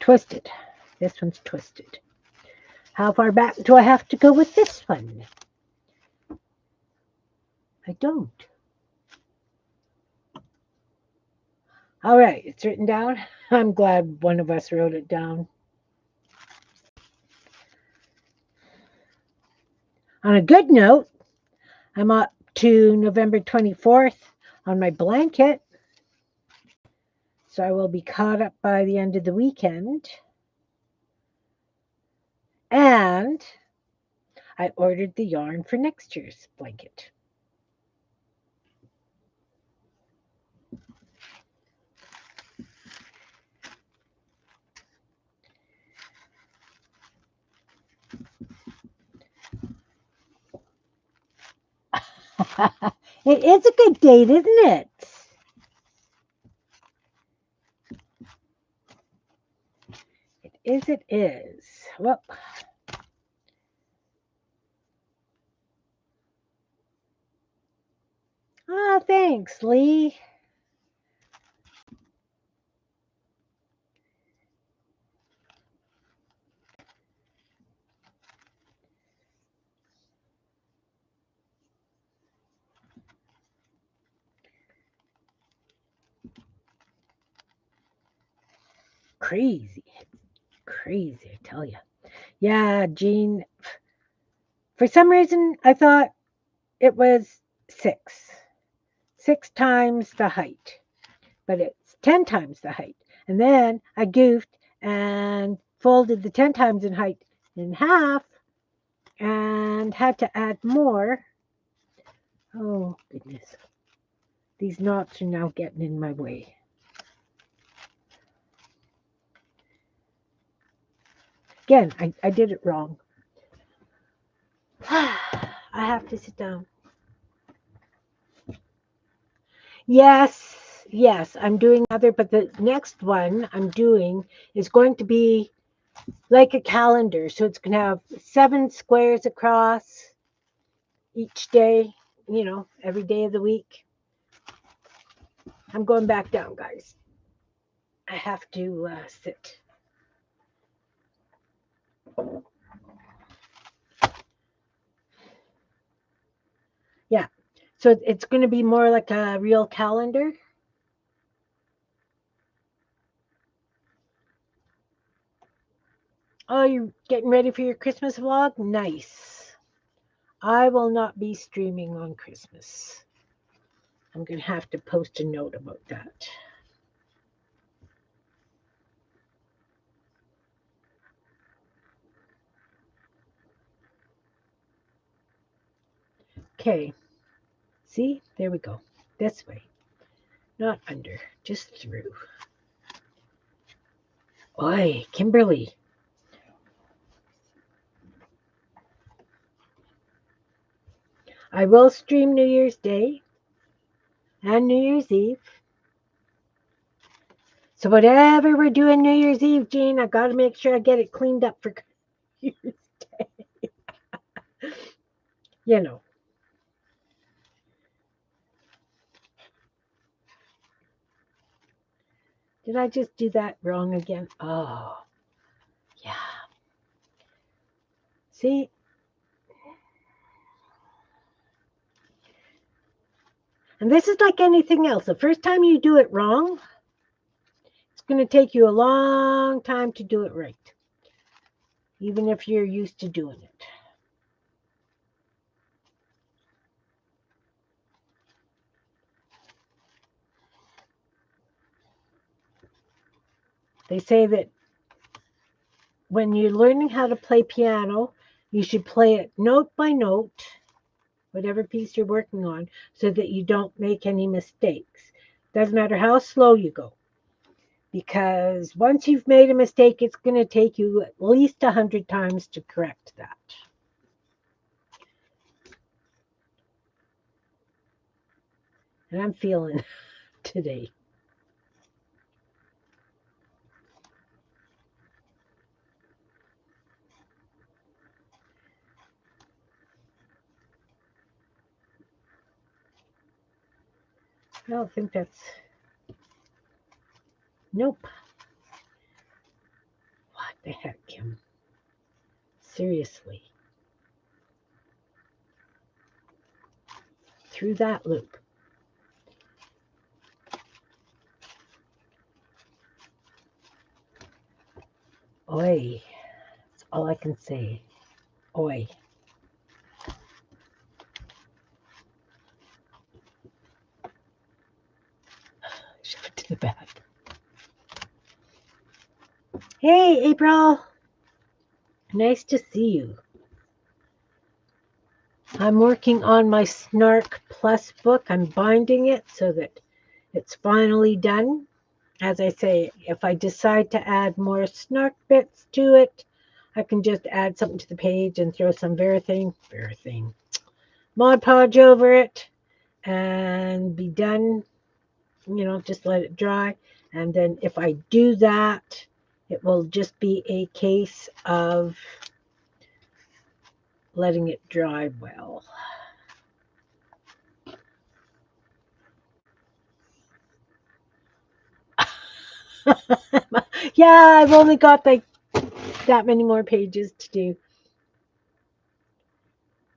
Twisted. This one's twisted. How far back do I have to go with this one? I don't. All right, it's written down. I'm glad one of us wrote it down. On a good note, I'm up to November 24th on my blanket. So I will be caught up by the end of the weekend. And I ordered the yarn for next year's blanket. It is a good date, isn't it? It is. Well, thanks, Lee. Crazy. Crazy, I tell you. Yeah, Jean. For some reason, I thought it was six. 6 times the height, but it's 10 times the height. And then I goofed and folded the 10 times in height in half and had to add more. Oh, goodness. These knots are now getting in my way. Again, I did it wrong. I have to sit down. Yes, I'm doing other, but the next one I'm doing is going to be like a calendar. So it's going to have 7 squares across each day, every day of the week. I'm going back down, guys. I have to sit. Yeah. So it's going to be more like a real calendar. Oh, you're getting ready for your Christmas vlog? Nice. I will not be streaming on Christmas. I'm going to have to post a note about that. Okay. See? There we go. This way. Not under, just through. Oi, Kimberly. I will stream New Year's Day and New Year's Eve. So whatever we're doing New Year's Eve, Jean, I got to make sure I get it cleaned up for New Year's Day. you know. Did I just do that wrong again? Oh, yeah. See? And this is like anything else. The first time you do it wrong, it's going to take you a long time to do it right, even if you're used to doing it. They say that when you're learning how to play piano, you should play it note by note, whatever piece you're working on, so that you don't make any mistakes. Doesn't matter how slow you go, because once you've made a mistake, it's going to take you at least 100 times to correct that. And I'm feeling today. I don't think that's. Nope. What the heck, Kim? Seriously. Through that loop. Oi. That's all I can say. Oi. Shove it to the back. Hey, April. Nice to see you. I'm working on my Snark Plus book. I'm binding it so that it's finally done. As I say, if I decide to add more Snark bits to it, I can just add something to the page and throw some Verithane. Mod Podge over it and be done. Just let it dry. And then if I do that, it will just be a case of letting it dry well. Yeah, I've only got like that many more pages to do.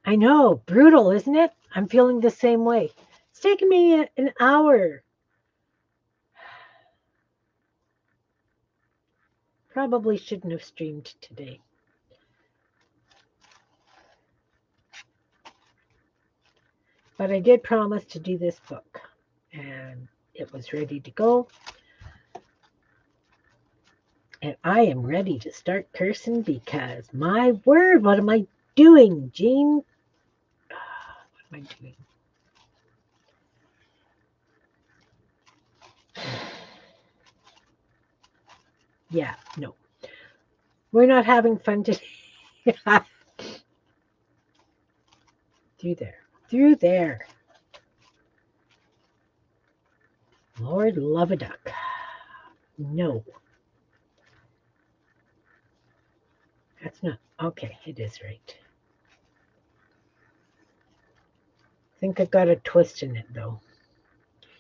I know, brutal, isn't it? I'm feeling the same way. It's taken me an hour. Probably shouldn't have streamed today. But I did promise to do this book, and it was ready to go. And I am ready to start cursing because, my word, what am I doing, Jean? What am I doing? Yeah, no. We're not having fun today. Through there. Through there. Lord love a duck. No. That's not. Okay, it is right. I think I got a twist in it, though.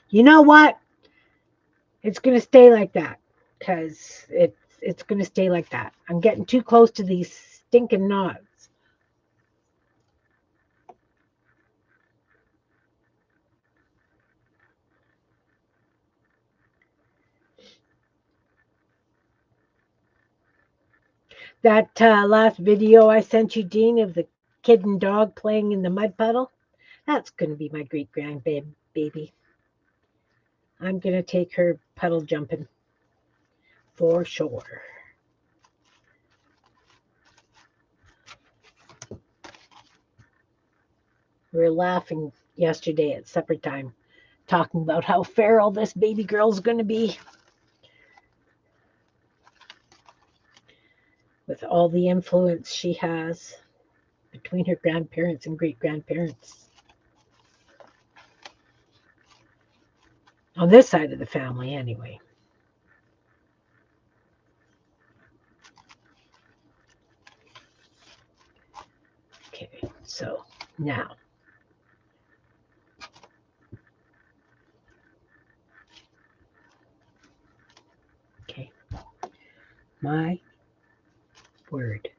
You know what? It's going to stay like that because it's going to stay like that. I'm getting too close to these stinking knots. That last video I sent you, Dean, of the kid and dog playing in the mud puddle, that's going to be my great grandbaby. I'm going to take her puddle jumping for sure. We were laughing yesterday at supper time, talking about how feral this baby girl's going to be with all the influence she has between her grandparents and great grandparents. On this side of the family, anyway. Okay, so now. Okay. My word.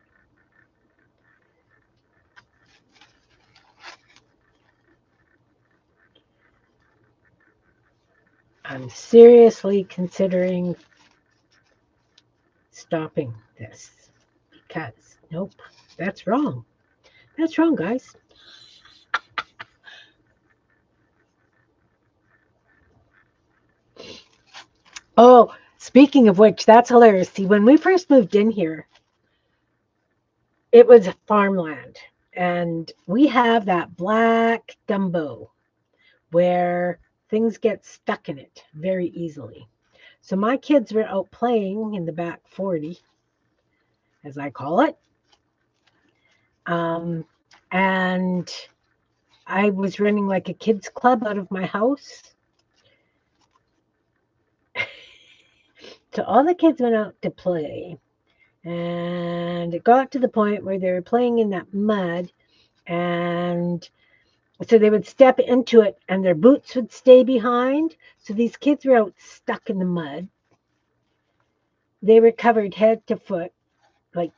I'm seriously considering stopping this because, nope, that's wrong. That's wrong, guys. Oh, speaking of which, that's hilarious. See, when we first moved in here, it was farmland. And we have that black gumbo where things get stuck in it very easily. So my kids were out playing in the back 40, as I call it. And I was running like a kids club out of my house. So all the kids went out to play. And it got to the point where they were playing in that mud. And so they would step into it and their boots would stay behind. So these kids were out stuck in the mud. They were covered head to foot. Like,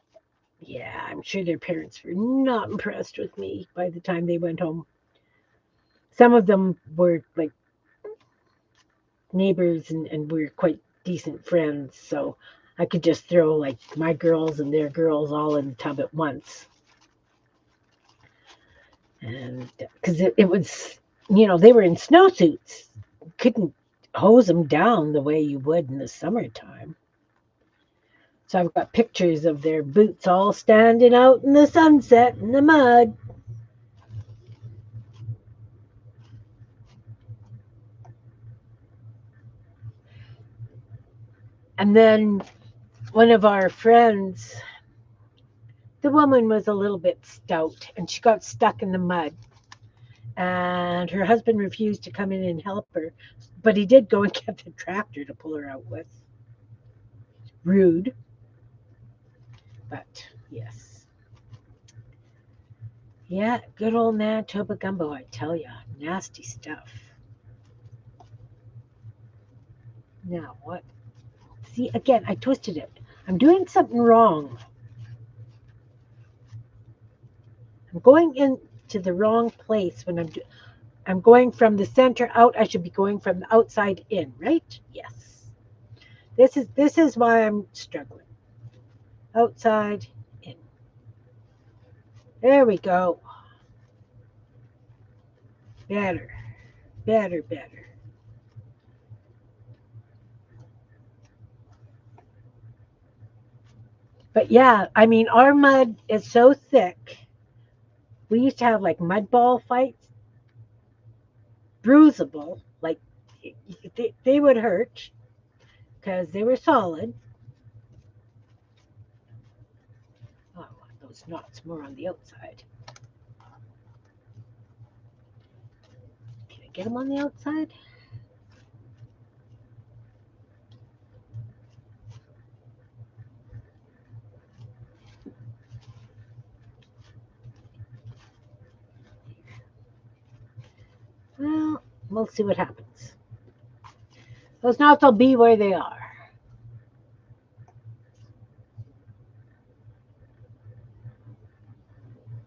yeah, I'm sure their parents were not impressed with me by the time they went home. Some of them were like neighbors and we were quite decent friends. So I could just throw like my girls and their girls all in the tub at once. And because it was, they were in snowsuits. Couldn't hose them down the way you would in the summertime. So I've got pictures of their boots all standing out in the sunset in the mud. And then one of our friends, the woman was a little bit stout and she got stuck in the mud. and her husband refused to come in and help her, but he did go and get the tractor to pull her out with. Rude, but yes. Yeah, good old Manitoba gumbo, I tell ya. Nasty stuff. Now, what? See, again, I twisted it. I'm doing something wrong. I'm going into the wrong place when I'm going from the center out. I should be going from the outside in, right? Yes. This is why I'm struggling. Outside in. There we go. Better. Better, better. But yeah, I mean, our mud is so thick. We used to have like mud ball fights, bruisable, like they would hurt because they were solid. Oh, those knots more on the outside. Can I get them on the outside? Well, we'll see what happens. Those knots will be where they are.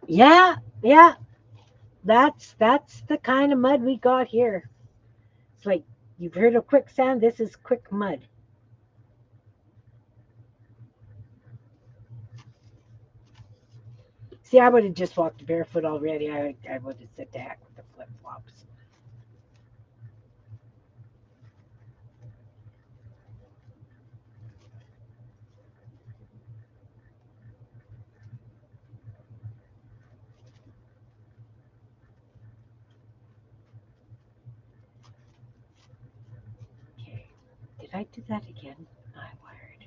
Yeah, yeah. That's the kind of mud we got here. It's like you've heard of quicksand. This is quick mud. See, I would have just walked barefoot already. I would have said to heck with the flip flops. Okay. Did I do that again? I wired.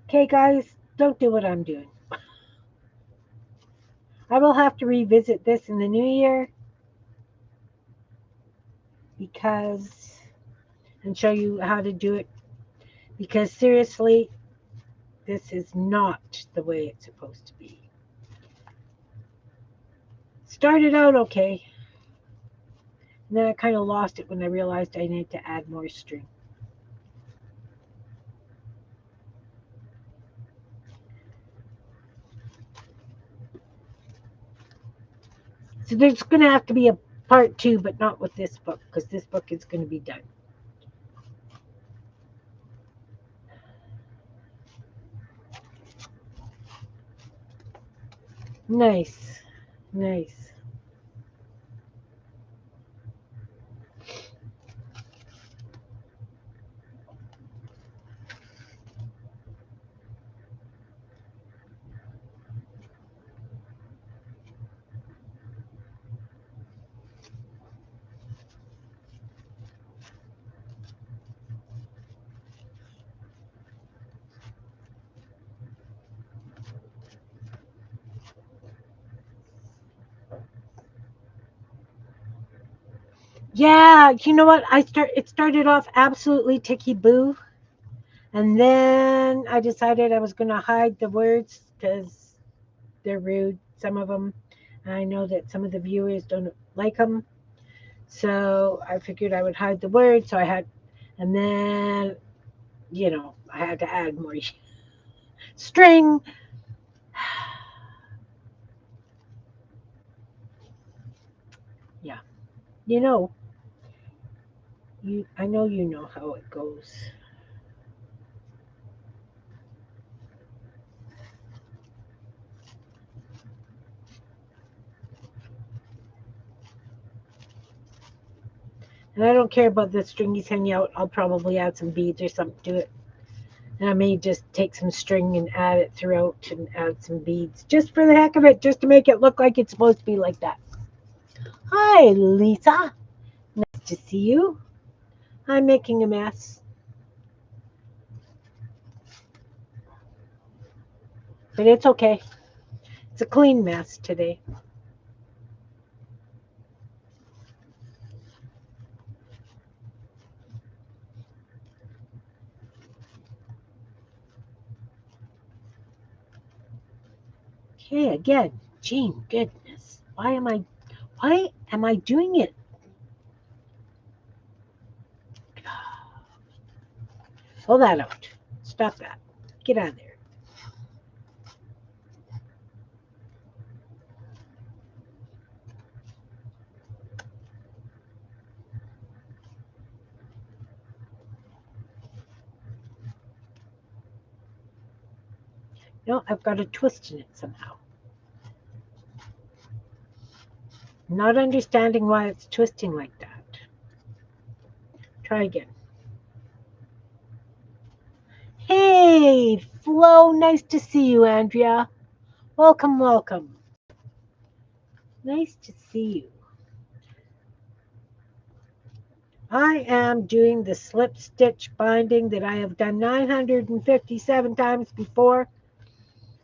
Okay, guys, don't do what I'm doing. I will have to revisit this in the new year because and show you how to do it because seriously, this is not the way it's supposed to be. Started out okay, and then I kind of lost it when I realized I needed to add more string. So there's going to have to be a part two, but not with this book because this book is going to be done. Nice, nice. Yeah, you know what? It started off absolutely ticky boo, and then I decided I was going to hide the words because they're rude. Some of them, and I know that some of the viewers don't like them. So I figured I would hide the words. So I had, and then I had to add more string. Yeah, you know, I know you know how it goes. And I don't care about the string he's hanging out. I'll probably add some beads or something to it. And I may just take some string and add it throughout and add some beads just for the heck of it, just to make it look like it's supposed to be like that. Hi, Lisa. Nice to see you. I'm making a mess, but it's okay. It's a clean mess today. again. Gene, goodness. Why am I doing it? Pull that out. Stop that. Get out of there. No, I've got a twist in it somehow. Not understanding why it's twisting like that. Try again. Hey, Flo, nice to see you, Andrea. Welcome, welcome. Nice to see you. I am doing the slip stitch binding that I have done 957 times before,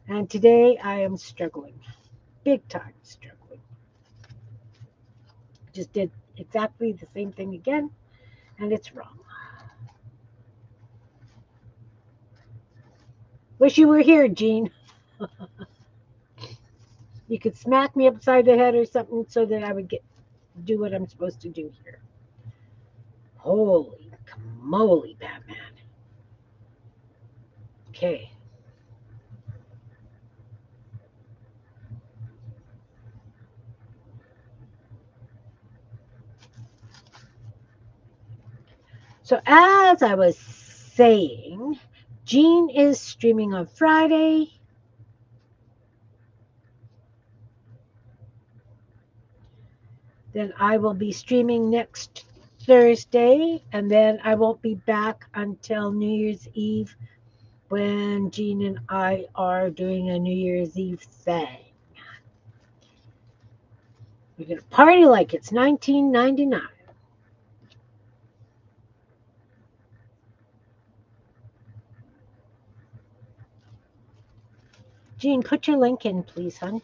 and today I am struggling. Big time struggling. Just did exactly the same thing again, and it's wrong. Wish you were here, Jean. You could smack me upside the head or something so that I would do what I'm supposed to do here. Holy moly, Batman. Okay. So as I was saying, Jean is streaming on Friday. Then I will be streaming next Thursday, and then I won't be back until New Year's Eve when Jean and I are doing a New Year's Eve thing. We're going to party like it's 1999. Jean, put your link in, please, hon.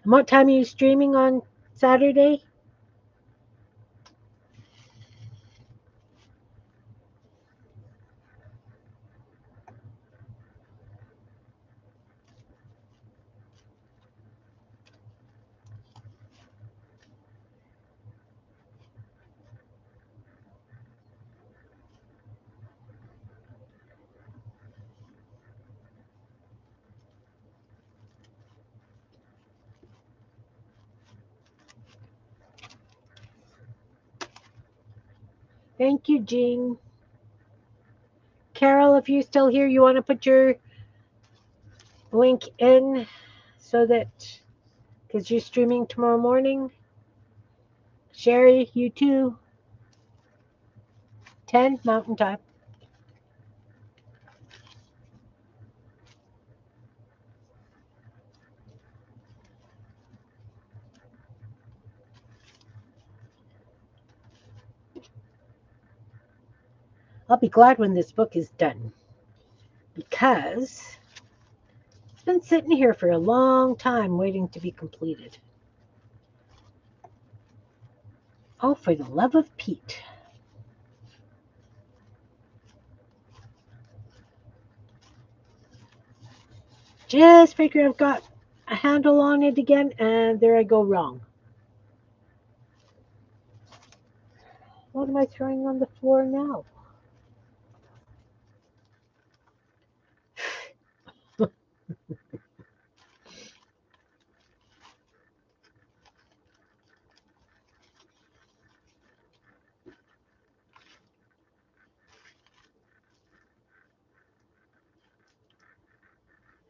And what time are you streaming on Saturday? Thank you, Jean. Carol, if you're still here, you want to put your link in so that, because you're streaming tomorrow morning. Sherry, you too. 10 Mountain Time. I'll be glad when this book is done because it's been sitting here for a long time waiting to be completed. Oh, for the love of Pete. Just figure I've got a handle on it again, and there I go wrong. What am I throwing on the floor now?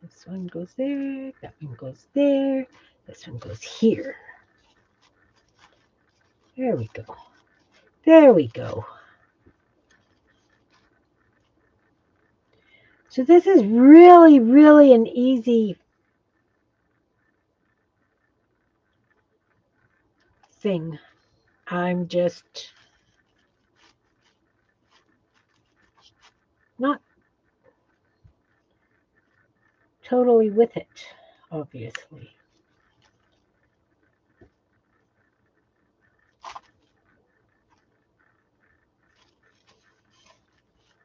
This one goes there, that one goes there, this one goes here. There we go. There we go. So this is really, really an easy thing. I'm just not totally with it, obviously.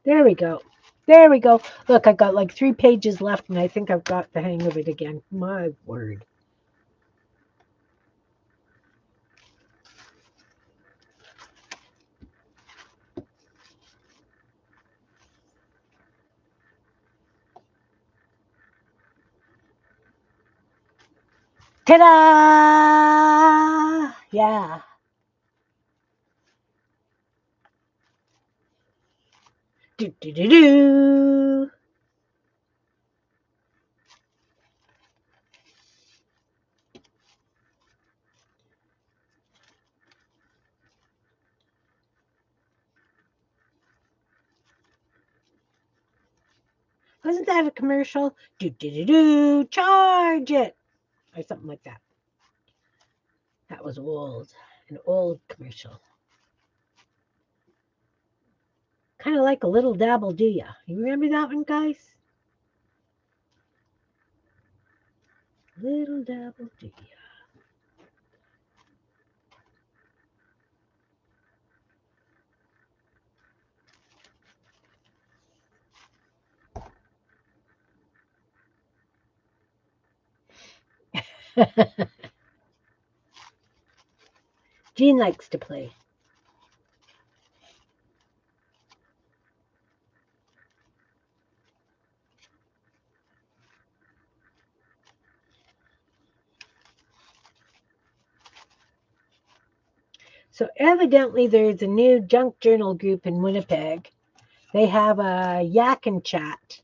There we go. There we go. Look, I got like 3 pages left, and I think I've got the hang of it again. My word. Ta-da! Yeah. Do. Wasn't that a commercial? Do. Charge it. Or something like that. That was old. An old commercial. Kind of like a little dabble, do ya? You remember that one, guys? Little dabble, do ya? Jean likes to play. So evidently there's a new junk journal group in Winnipeg. They have a yak and chat.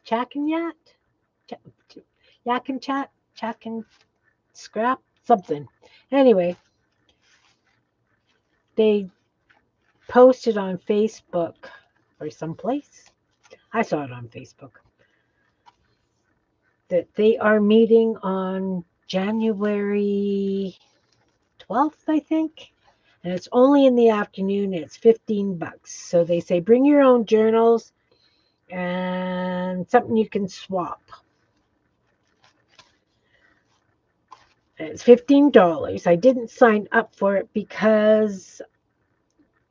Chack and yat? Yak and chat? Chack and scrap? Something. Anyway, they posted on Facebook or someplace. I saw it on Facebook. That they are meeting on January 12th, I think. And it's only in the afternoon. It's $15. So they say bring your own journals and something you can swap. And it's $15. I didn't sign up for it because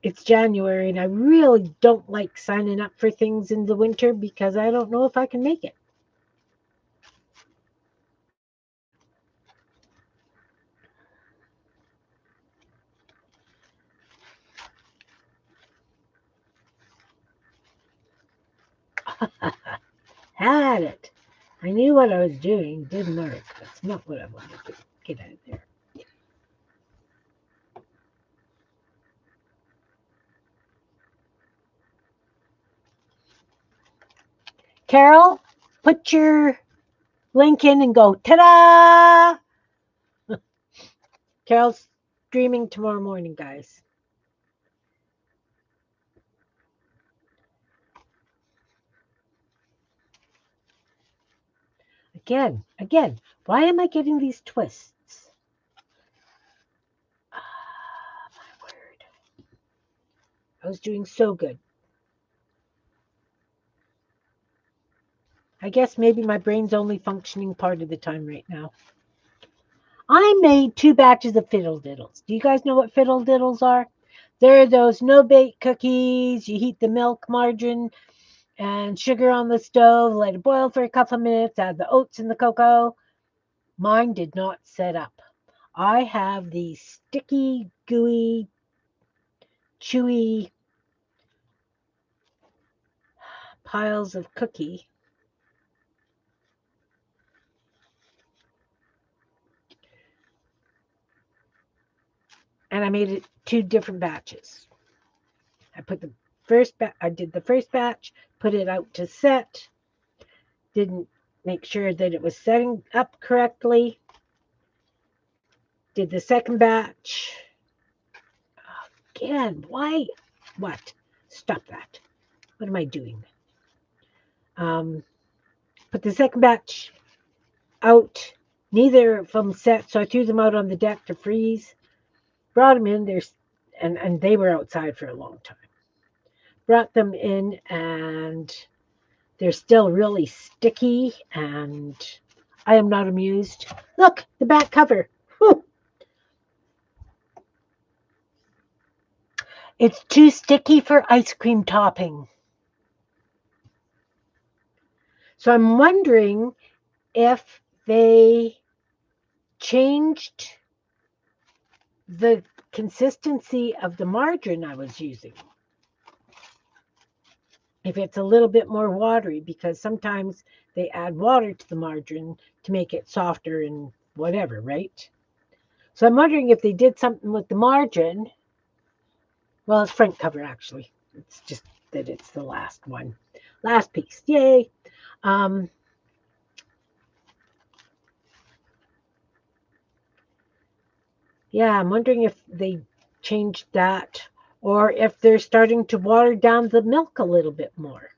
it's January and I really don't like signing up for things in the winter because I don't know if I can make it. Had it. I knew what I was doing. Didn't work. That's not what I wanted to get out of there. Carol, put your link in and go, ta-da! Carol's streaming tomorrow morning, guys. Again, why am I getting these twists? My word. I was doing so good. I guess maybe my brain's only functioning part of the time right now. I made 2 batches of fiddle diddles. Do you guys know what fiddle diddles are? They're those no-bake cookies. You heat the milk, margarine, and sugar on the stove, let it boil for a couple of minutes, add the oats and the cocoa. Mine did not set up. I have these sticky, gooey, chewy piles of cookie. And I made it 2 different batches. I did the first batch, put it out to set, didn't make sure that it was setting up correctly. Did the second batch. Again, why? What? Stop that. What am I doing? Put the second batch out. Neither of them set, so I threw them out on the deck to freeze. Brought them in. And they were outside for a long time. Brought them in, and they're still really sticky, and I am not amused. Look, the back cover. Whew. It's too sticky for ice cream topping. So I'm wondering if they changed the consistency of the margarine I was using. If it's a little bit more watery, because sometimes they add water to the margarine to make it softer and whatever, right? So I'm wondering if they did something with the margin. Well, it's front cover actually. It's just that it's the last one. Last piece. Yay. Yeah, I'm wondering if they changed that or if they're starting to water down the milk a little bit more.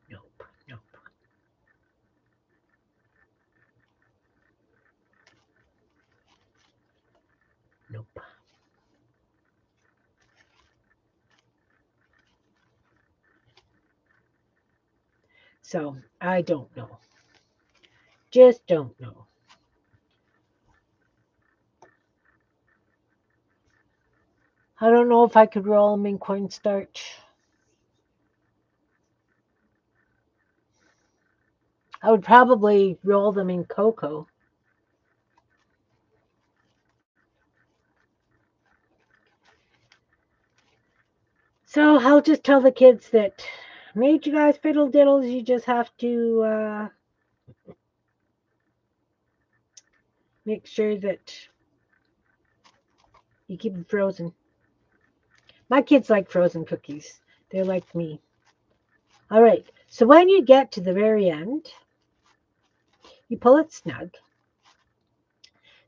Nope, nope, nope. So I don't know. Just don't know. I don't know if I could roll them in cornstarch. I would probably roll them in cocoa. So I'll just tell the kids that made you guys fiddle diddles. You just have to make sure that you keep them frozen. My kids like frozen cookies. They're like me. All right. So when you get to the very end, you pull it snug.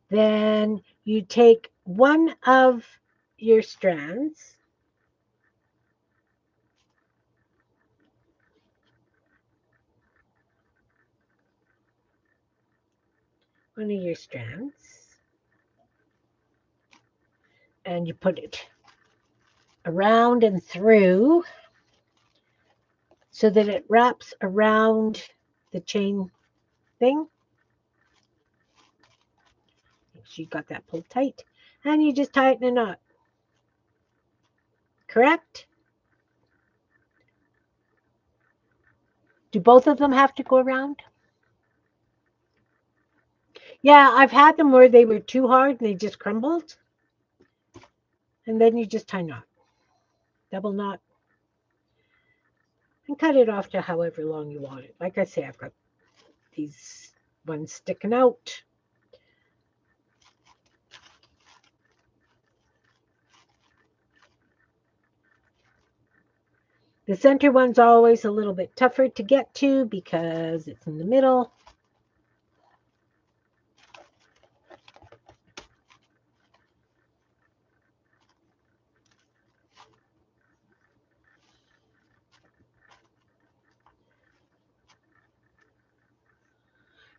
Then you take one of your strands, one of your strands, and you put it around and through so that it wraps around the chain thing. Make sure you got that pulled tight. And you just tighten a knot. Correct? Do both of them have to go around? Yeah, I've had them where they were too hard and they just crumbled. And then you just tie knot. Double knot. And cut it off to however long you want it. Like I say, I've got these ones sticking out. The center one's always a little bit tougher to get to because it's in the middle.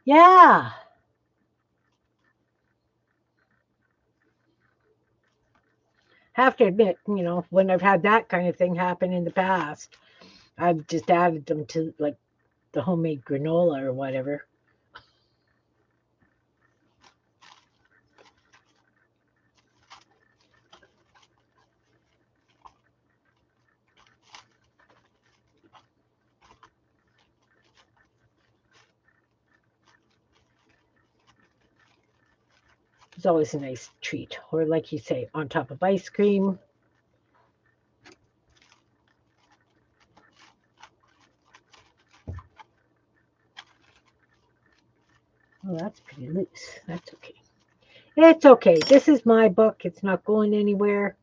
Yeah. Have to admit, when I've had that kind of thing happen in the past, I've just added them to like the homemade granola or whatever. It's always a nice treat. Or like you say, on top of ice cream. Oh, that's pretty loose. That's okay. It's okay. This is my book. It's not going anywhere.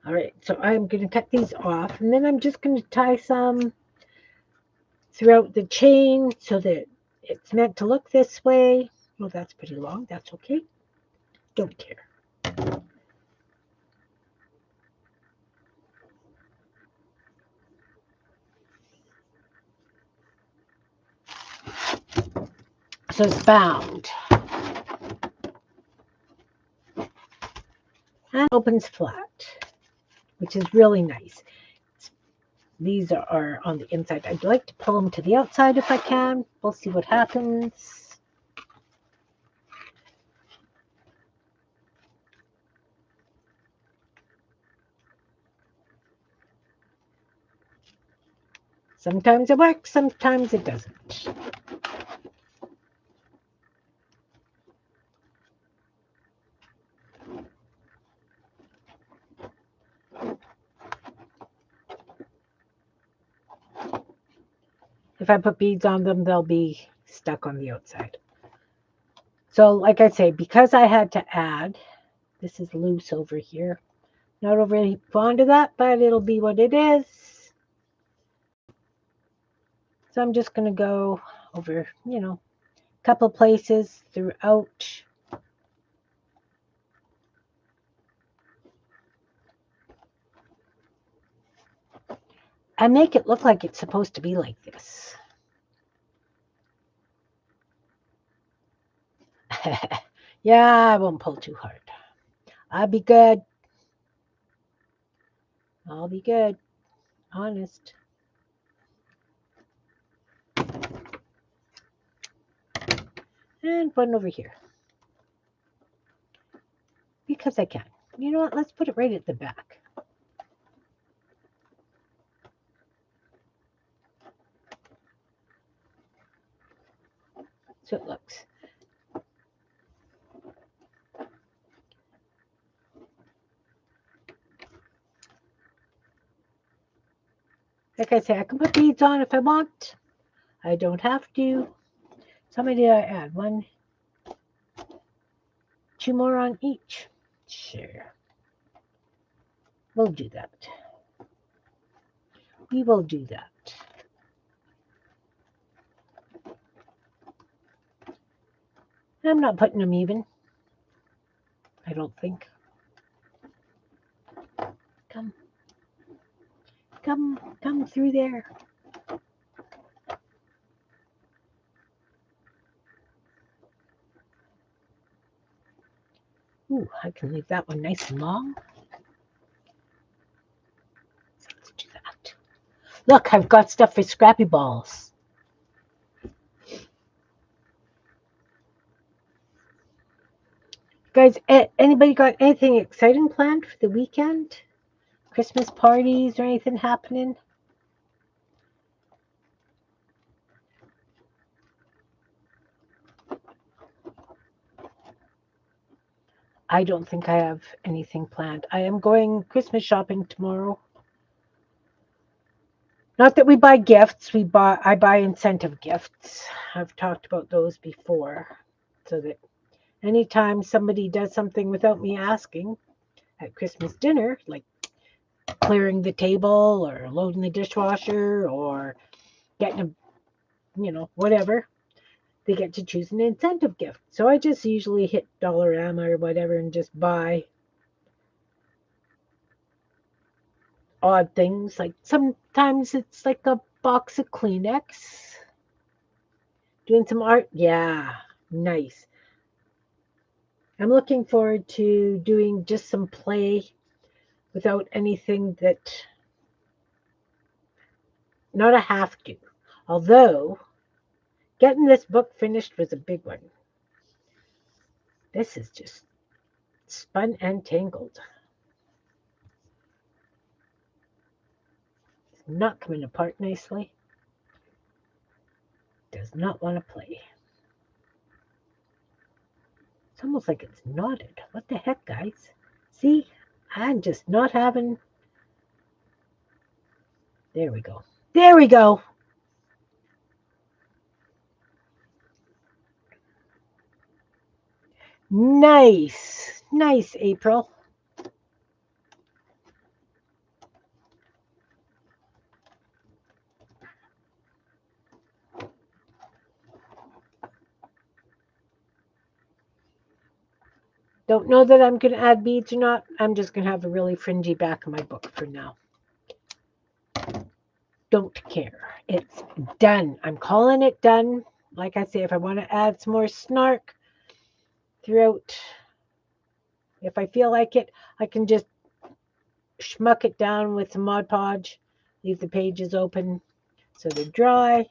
All right, so I'm going to cut these off, and then I'm just going to tie some throughout the chain so that it's meant to look this way. Oh, that's pretty long. That's okay. Don't care. So it's bound. And opens flat, which is really nice. These are on the inside. I'd like to pull them to the outside if I can. We'll see what happens. Sometimes it works, sometimes it doesn't. If I put beads on them, they'll be stuck on the outside. So like I say, because I had to add, this is loose over here. Not overly fond of that, but it'll be what it is. So I'm just going to go over, a couple places throughout. And make it look like it's supposed to be like this. Yeah, I won't pull too hard. I'll be good. I'll be good. Honest. And one over here. Because I can. You know what? Let's put it right at the back. So it looks. Like I say, I can put beads on if I want. I don't have to. So how many did I add? 1, 2 more on each. Sure. We'll do that. We will do that. I'm not putting them even. I don't think. Come. Come through there. Ooh, I can leave that one nice and long. Let's do that. Look, I've got stuff for scrappy balls. Guys, anybody got anything exciting planned for the weekend? Christmas parties or anything happening? I don't think I have anything planned. I am going Christmas shopping tomorrow. Not that we buy gifts, I buy incentive gifts. I've talked about those before. So that anytime somebody does something without me asking at Christmas dinner, like clearing the table or loading the dishwasher or getting whatever, they get to choose an incentive gift. So I just usually hit Dollarama or whatever and just buy odd things. Like sometimes it's like a box of Kleenex. Doing some art. Yeah, nice. I'm looking forward to doing just some play without anything that, not a have to. Although, getting this book finished was a big one. This is just spun and tangled. It's not coming apart nicely. Does not want to play. It's almost like it's knotted. What the heck, guys? See, I'm just not having. There we go. There we go. Nice. Nice, April. Don't know that I'm going to add beads or not. I'm just going to have a really fringy back of my book for now. Don't care. It's done. I'm calling it done. Like I say, if I want to add some more snark throughout, if I feel like it, I can just schmuck it down with some Mod Podge, leave the pages open so they're dry.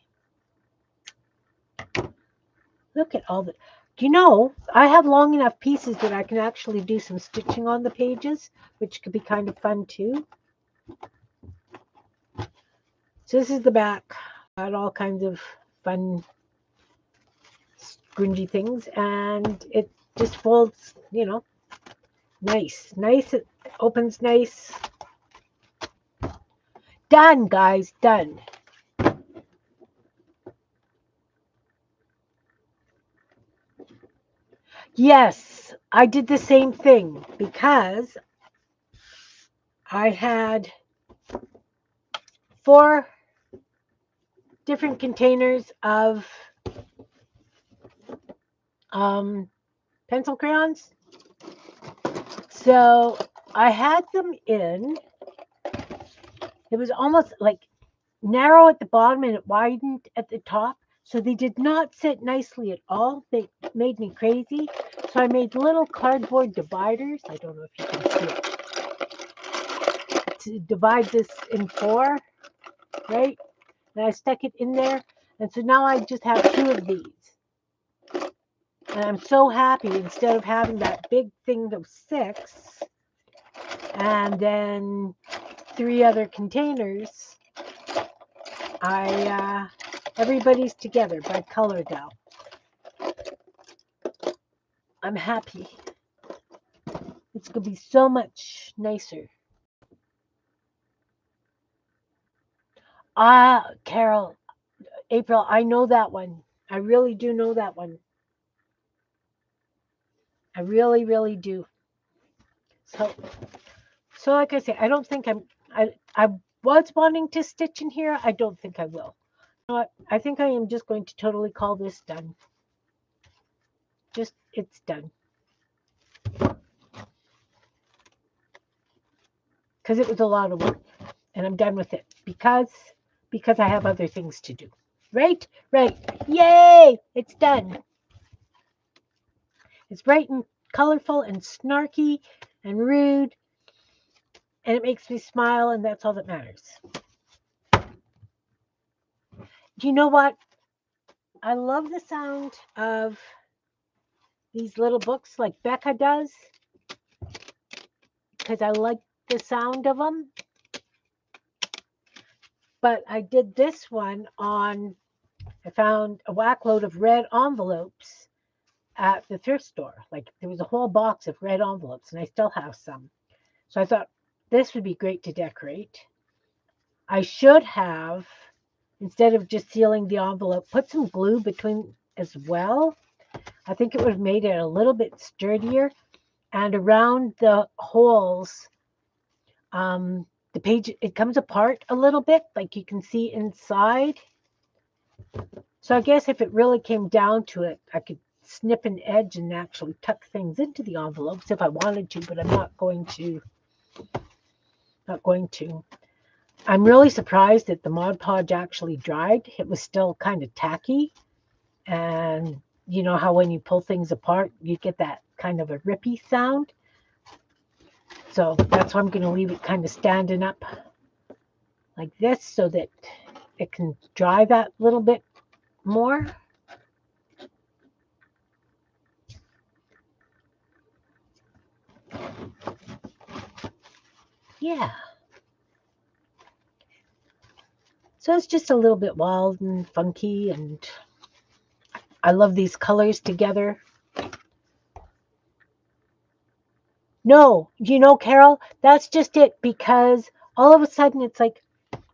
Look at all the, I have long enough pieces that I can actually do some stitching on the pages, which could be kind of fun too. So this is the back. Got all kinds of fun grungy things, and it just folds, nice. It opens nice. Done, guys, done. Yes, I did the same thing because I had 4 different containers of pencil crayons. So I had them in. It was almost like narrow at the bottom and it widened at the top. So they did not sit nicely at all. They made me crazy. So I made little cardboard dividers. I don't know if you can see it. To divide this in 4, right? And I stuck it in there. And so now I just have 2 of these. And I'm so happy, instead of having that big thing of 6 and then 3 other containers, everybody's together by color now. I'm happy. It's going to be so much nicer. Carol, April, I know that one. I really do know that one. I really, really do. So like I say, I don't think I was wanting to stitch in here. I don't think I will. You know what? I think I am just going to totally call this done. It's done. Because it was a lot of work. And I'm done with it. Because I have other things to do. Right? Right. Yay! It's done. It's bright and colorful and snarky and rude. And it makes me smile, and that's all that matters. Do you know what? I love the sound of these little books like Becca does, because I like the sound of them. But I did this one I found a whack load of red envelopes at the thrift store. Like, there was a whole box of red envelopes, and I still have some. So I thought this would be great to decorate. I should have, instead of just sealing the envelope, put some glue between as well. I think it would have made it a little bit sturdier. And around the holes, the page, it comes apart a little bit, like you can see inside. So I guess if it really came down to it, I could snip an edge and actually tuck things into the envelopes if I wanted to, but I'm not going to. I'm really surprised that the Mod Podge actually dried. It was still kind of tacky. And you know how when you pull things apart, you get that kind of a rippy sound. So that's why I'm going to leave it kind of standing up like this so that it can dry that little bit more. Yeah. So it's just a little bit wild and funky, and I love these colors together. No, Carol, that's just it, because all of a sudden it's like,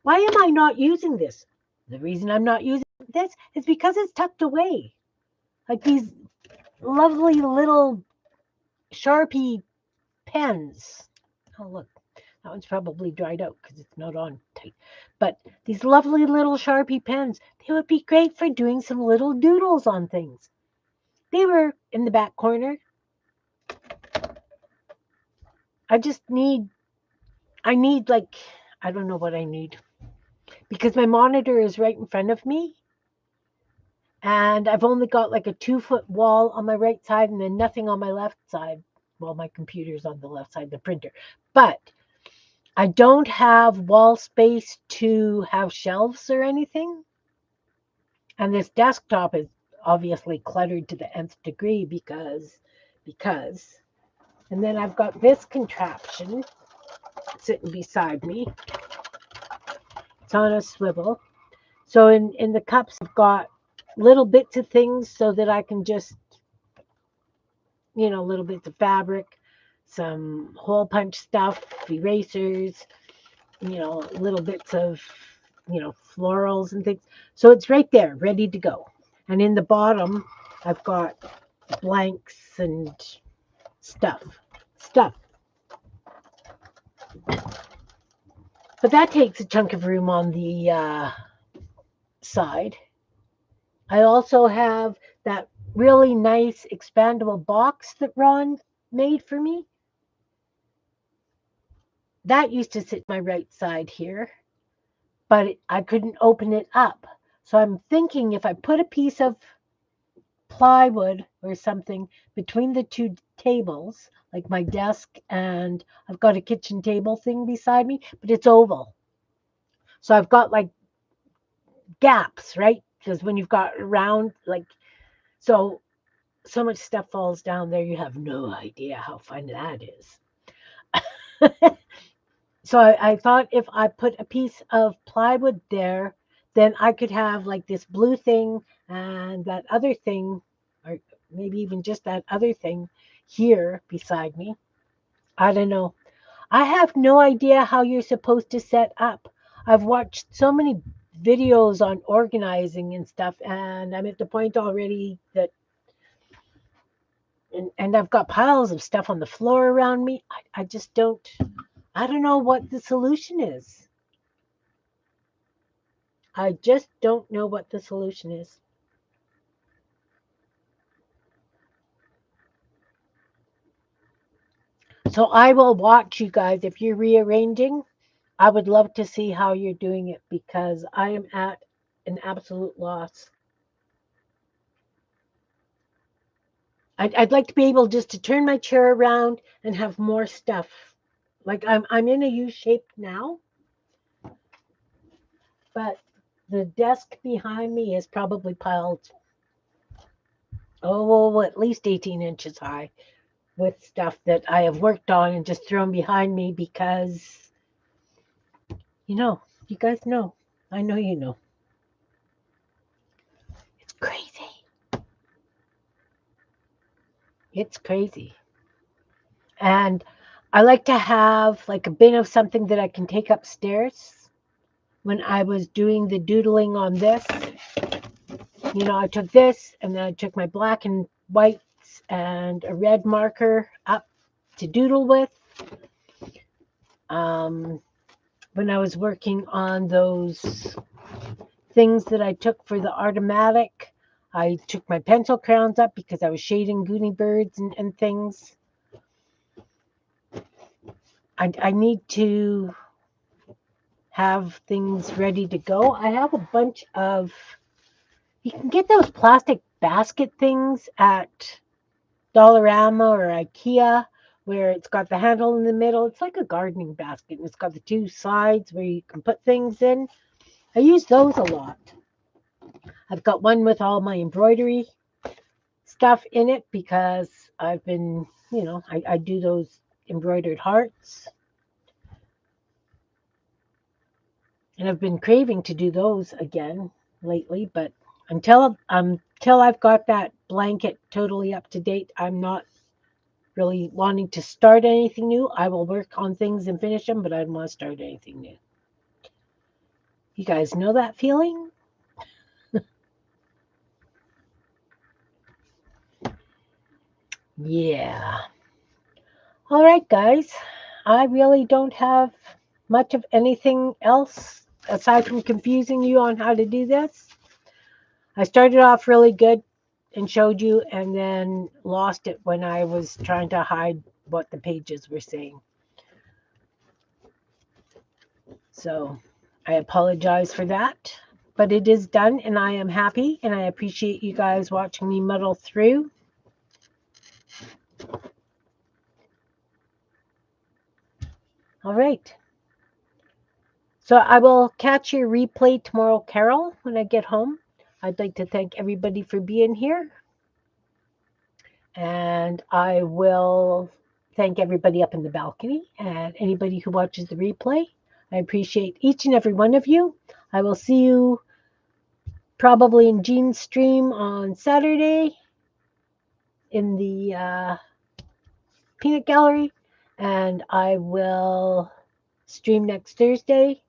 why am I not using this? The reason I'm not using this is because it's tucked away. Like these lovely little Sharpie pens. Oh, look, that one's probably dried out because it's not on tight. But these lovely little Sharpie pens, they would be great for doing some little doodles on things. They were in the back corner. I need like, I don't know what I need. Because my monitor is right in front of me. And I've only got like a 2-foot wall on my right side and then nothing on my left side. Well, my computer's on the left side of the printer. But I don't have wall space to have shelves or anything. And this desktop is obviously cluttered to the nth degree because. And then I've got this contraption sitting beside me. It's on a swivel. So in the cups, I've got little bits of things so that I can just, little bits of fabric, some hole punch stuff, erasers, little bits of, florals and things. So it's right there, ready to go. And in the bottom, I've got blanks and stuff. But that takes a chunk of room on the side. I also have that really nice expandable box that Ron made for me. That used to sit my right side here, but I couldn't open it up. So I'm thinking if I put a piece of plywood or something between the two tables, like my desk, and I've got a kitchen table thing beside me, but it's oval. So I've got like gaps, right? Because when you've got round, like, so much stuff falls down there, you have no idea how fun that is. So I thought if I put a piece of plywood there, then I could have like this blue thing and that other thing, or maybe even just that other thing here beside me. I don't know. I have no idea how you're supposed to set up. I've watched so many videos on organizing and stuff, and I'm at the point already that, and I've got piles of stuff on the floor around me. I just don't, I don't know what the solution is. I just don't know what the solution is. So I will watch you guys. If you're rearranging, I would love to see how you're doing it because I am at an absolute loss. I'd like to be able just to turn my chair around and have more stuff. Like I'm in a U shape now, but the desk behind me is probably piled, at least 18 inches high with stuff that I have worked on and just thrown behind me because, you guys know. I know you know. It's crazy. It's crazy. And I like to have like a bin of something that I can take upstairs. When I was doing the doodling on this, I took this and then I took my black and whites and a red marker up to doodle with. When I was working on those things that I took for the automatic, I took my pencil crayons up because I was shading Goonie birds and things. I need to have things ready to go. I have a bunch of, you can get those plastic basket things at Dollarama or IKEA where it's got the handle in the middle. It's like a gardening basket and it's got the two sides where you can put things in. I use those a lot. I've got one with all my embroidery stuff in it because I've been, I do those embroidered hearts. And I've been craving to do those again lately, but until I've got that blanket totally up to date, I'm not really wanting to start anything new. I will work on things and finish them, but I don't want to start anything new. You guys know that feeling? Yeah. All right, guys. I really don't have much of anything else aside from confusing you on how to do this. I started off really good and showed you and then lost it when I was trying to hide what the pages were saying. So I apologize for that, but it is done and I am happy and I appreciate you guys watching me muddle through. All right. So I will catch your replay tomorrow, Carol, when I get home. I'd like to thank everybody for being here. And I will thank everybody up in the balcony and anybody who watches the replay. I appreciate each and every one of you. I will see you probably in Jean's stream on Saturday in the peanut gallery, and I will stream next Thursday,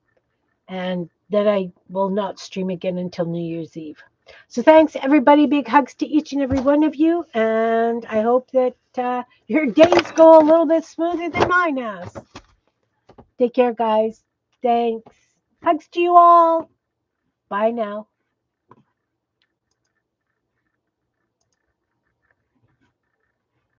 and then I will not stream again until New Year's Eve. So thanks, everybody. Big hugs to each and every one of you, and I hope that your days go a little bit smoother than mine has. Take care, guys. Thanks. Hugs to you all. Bye now.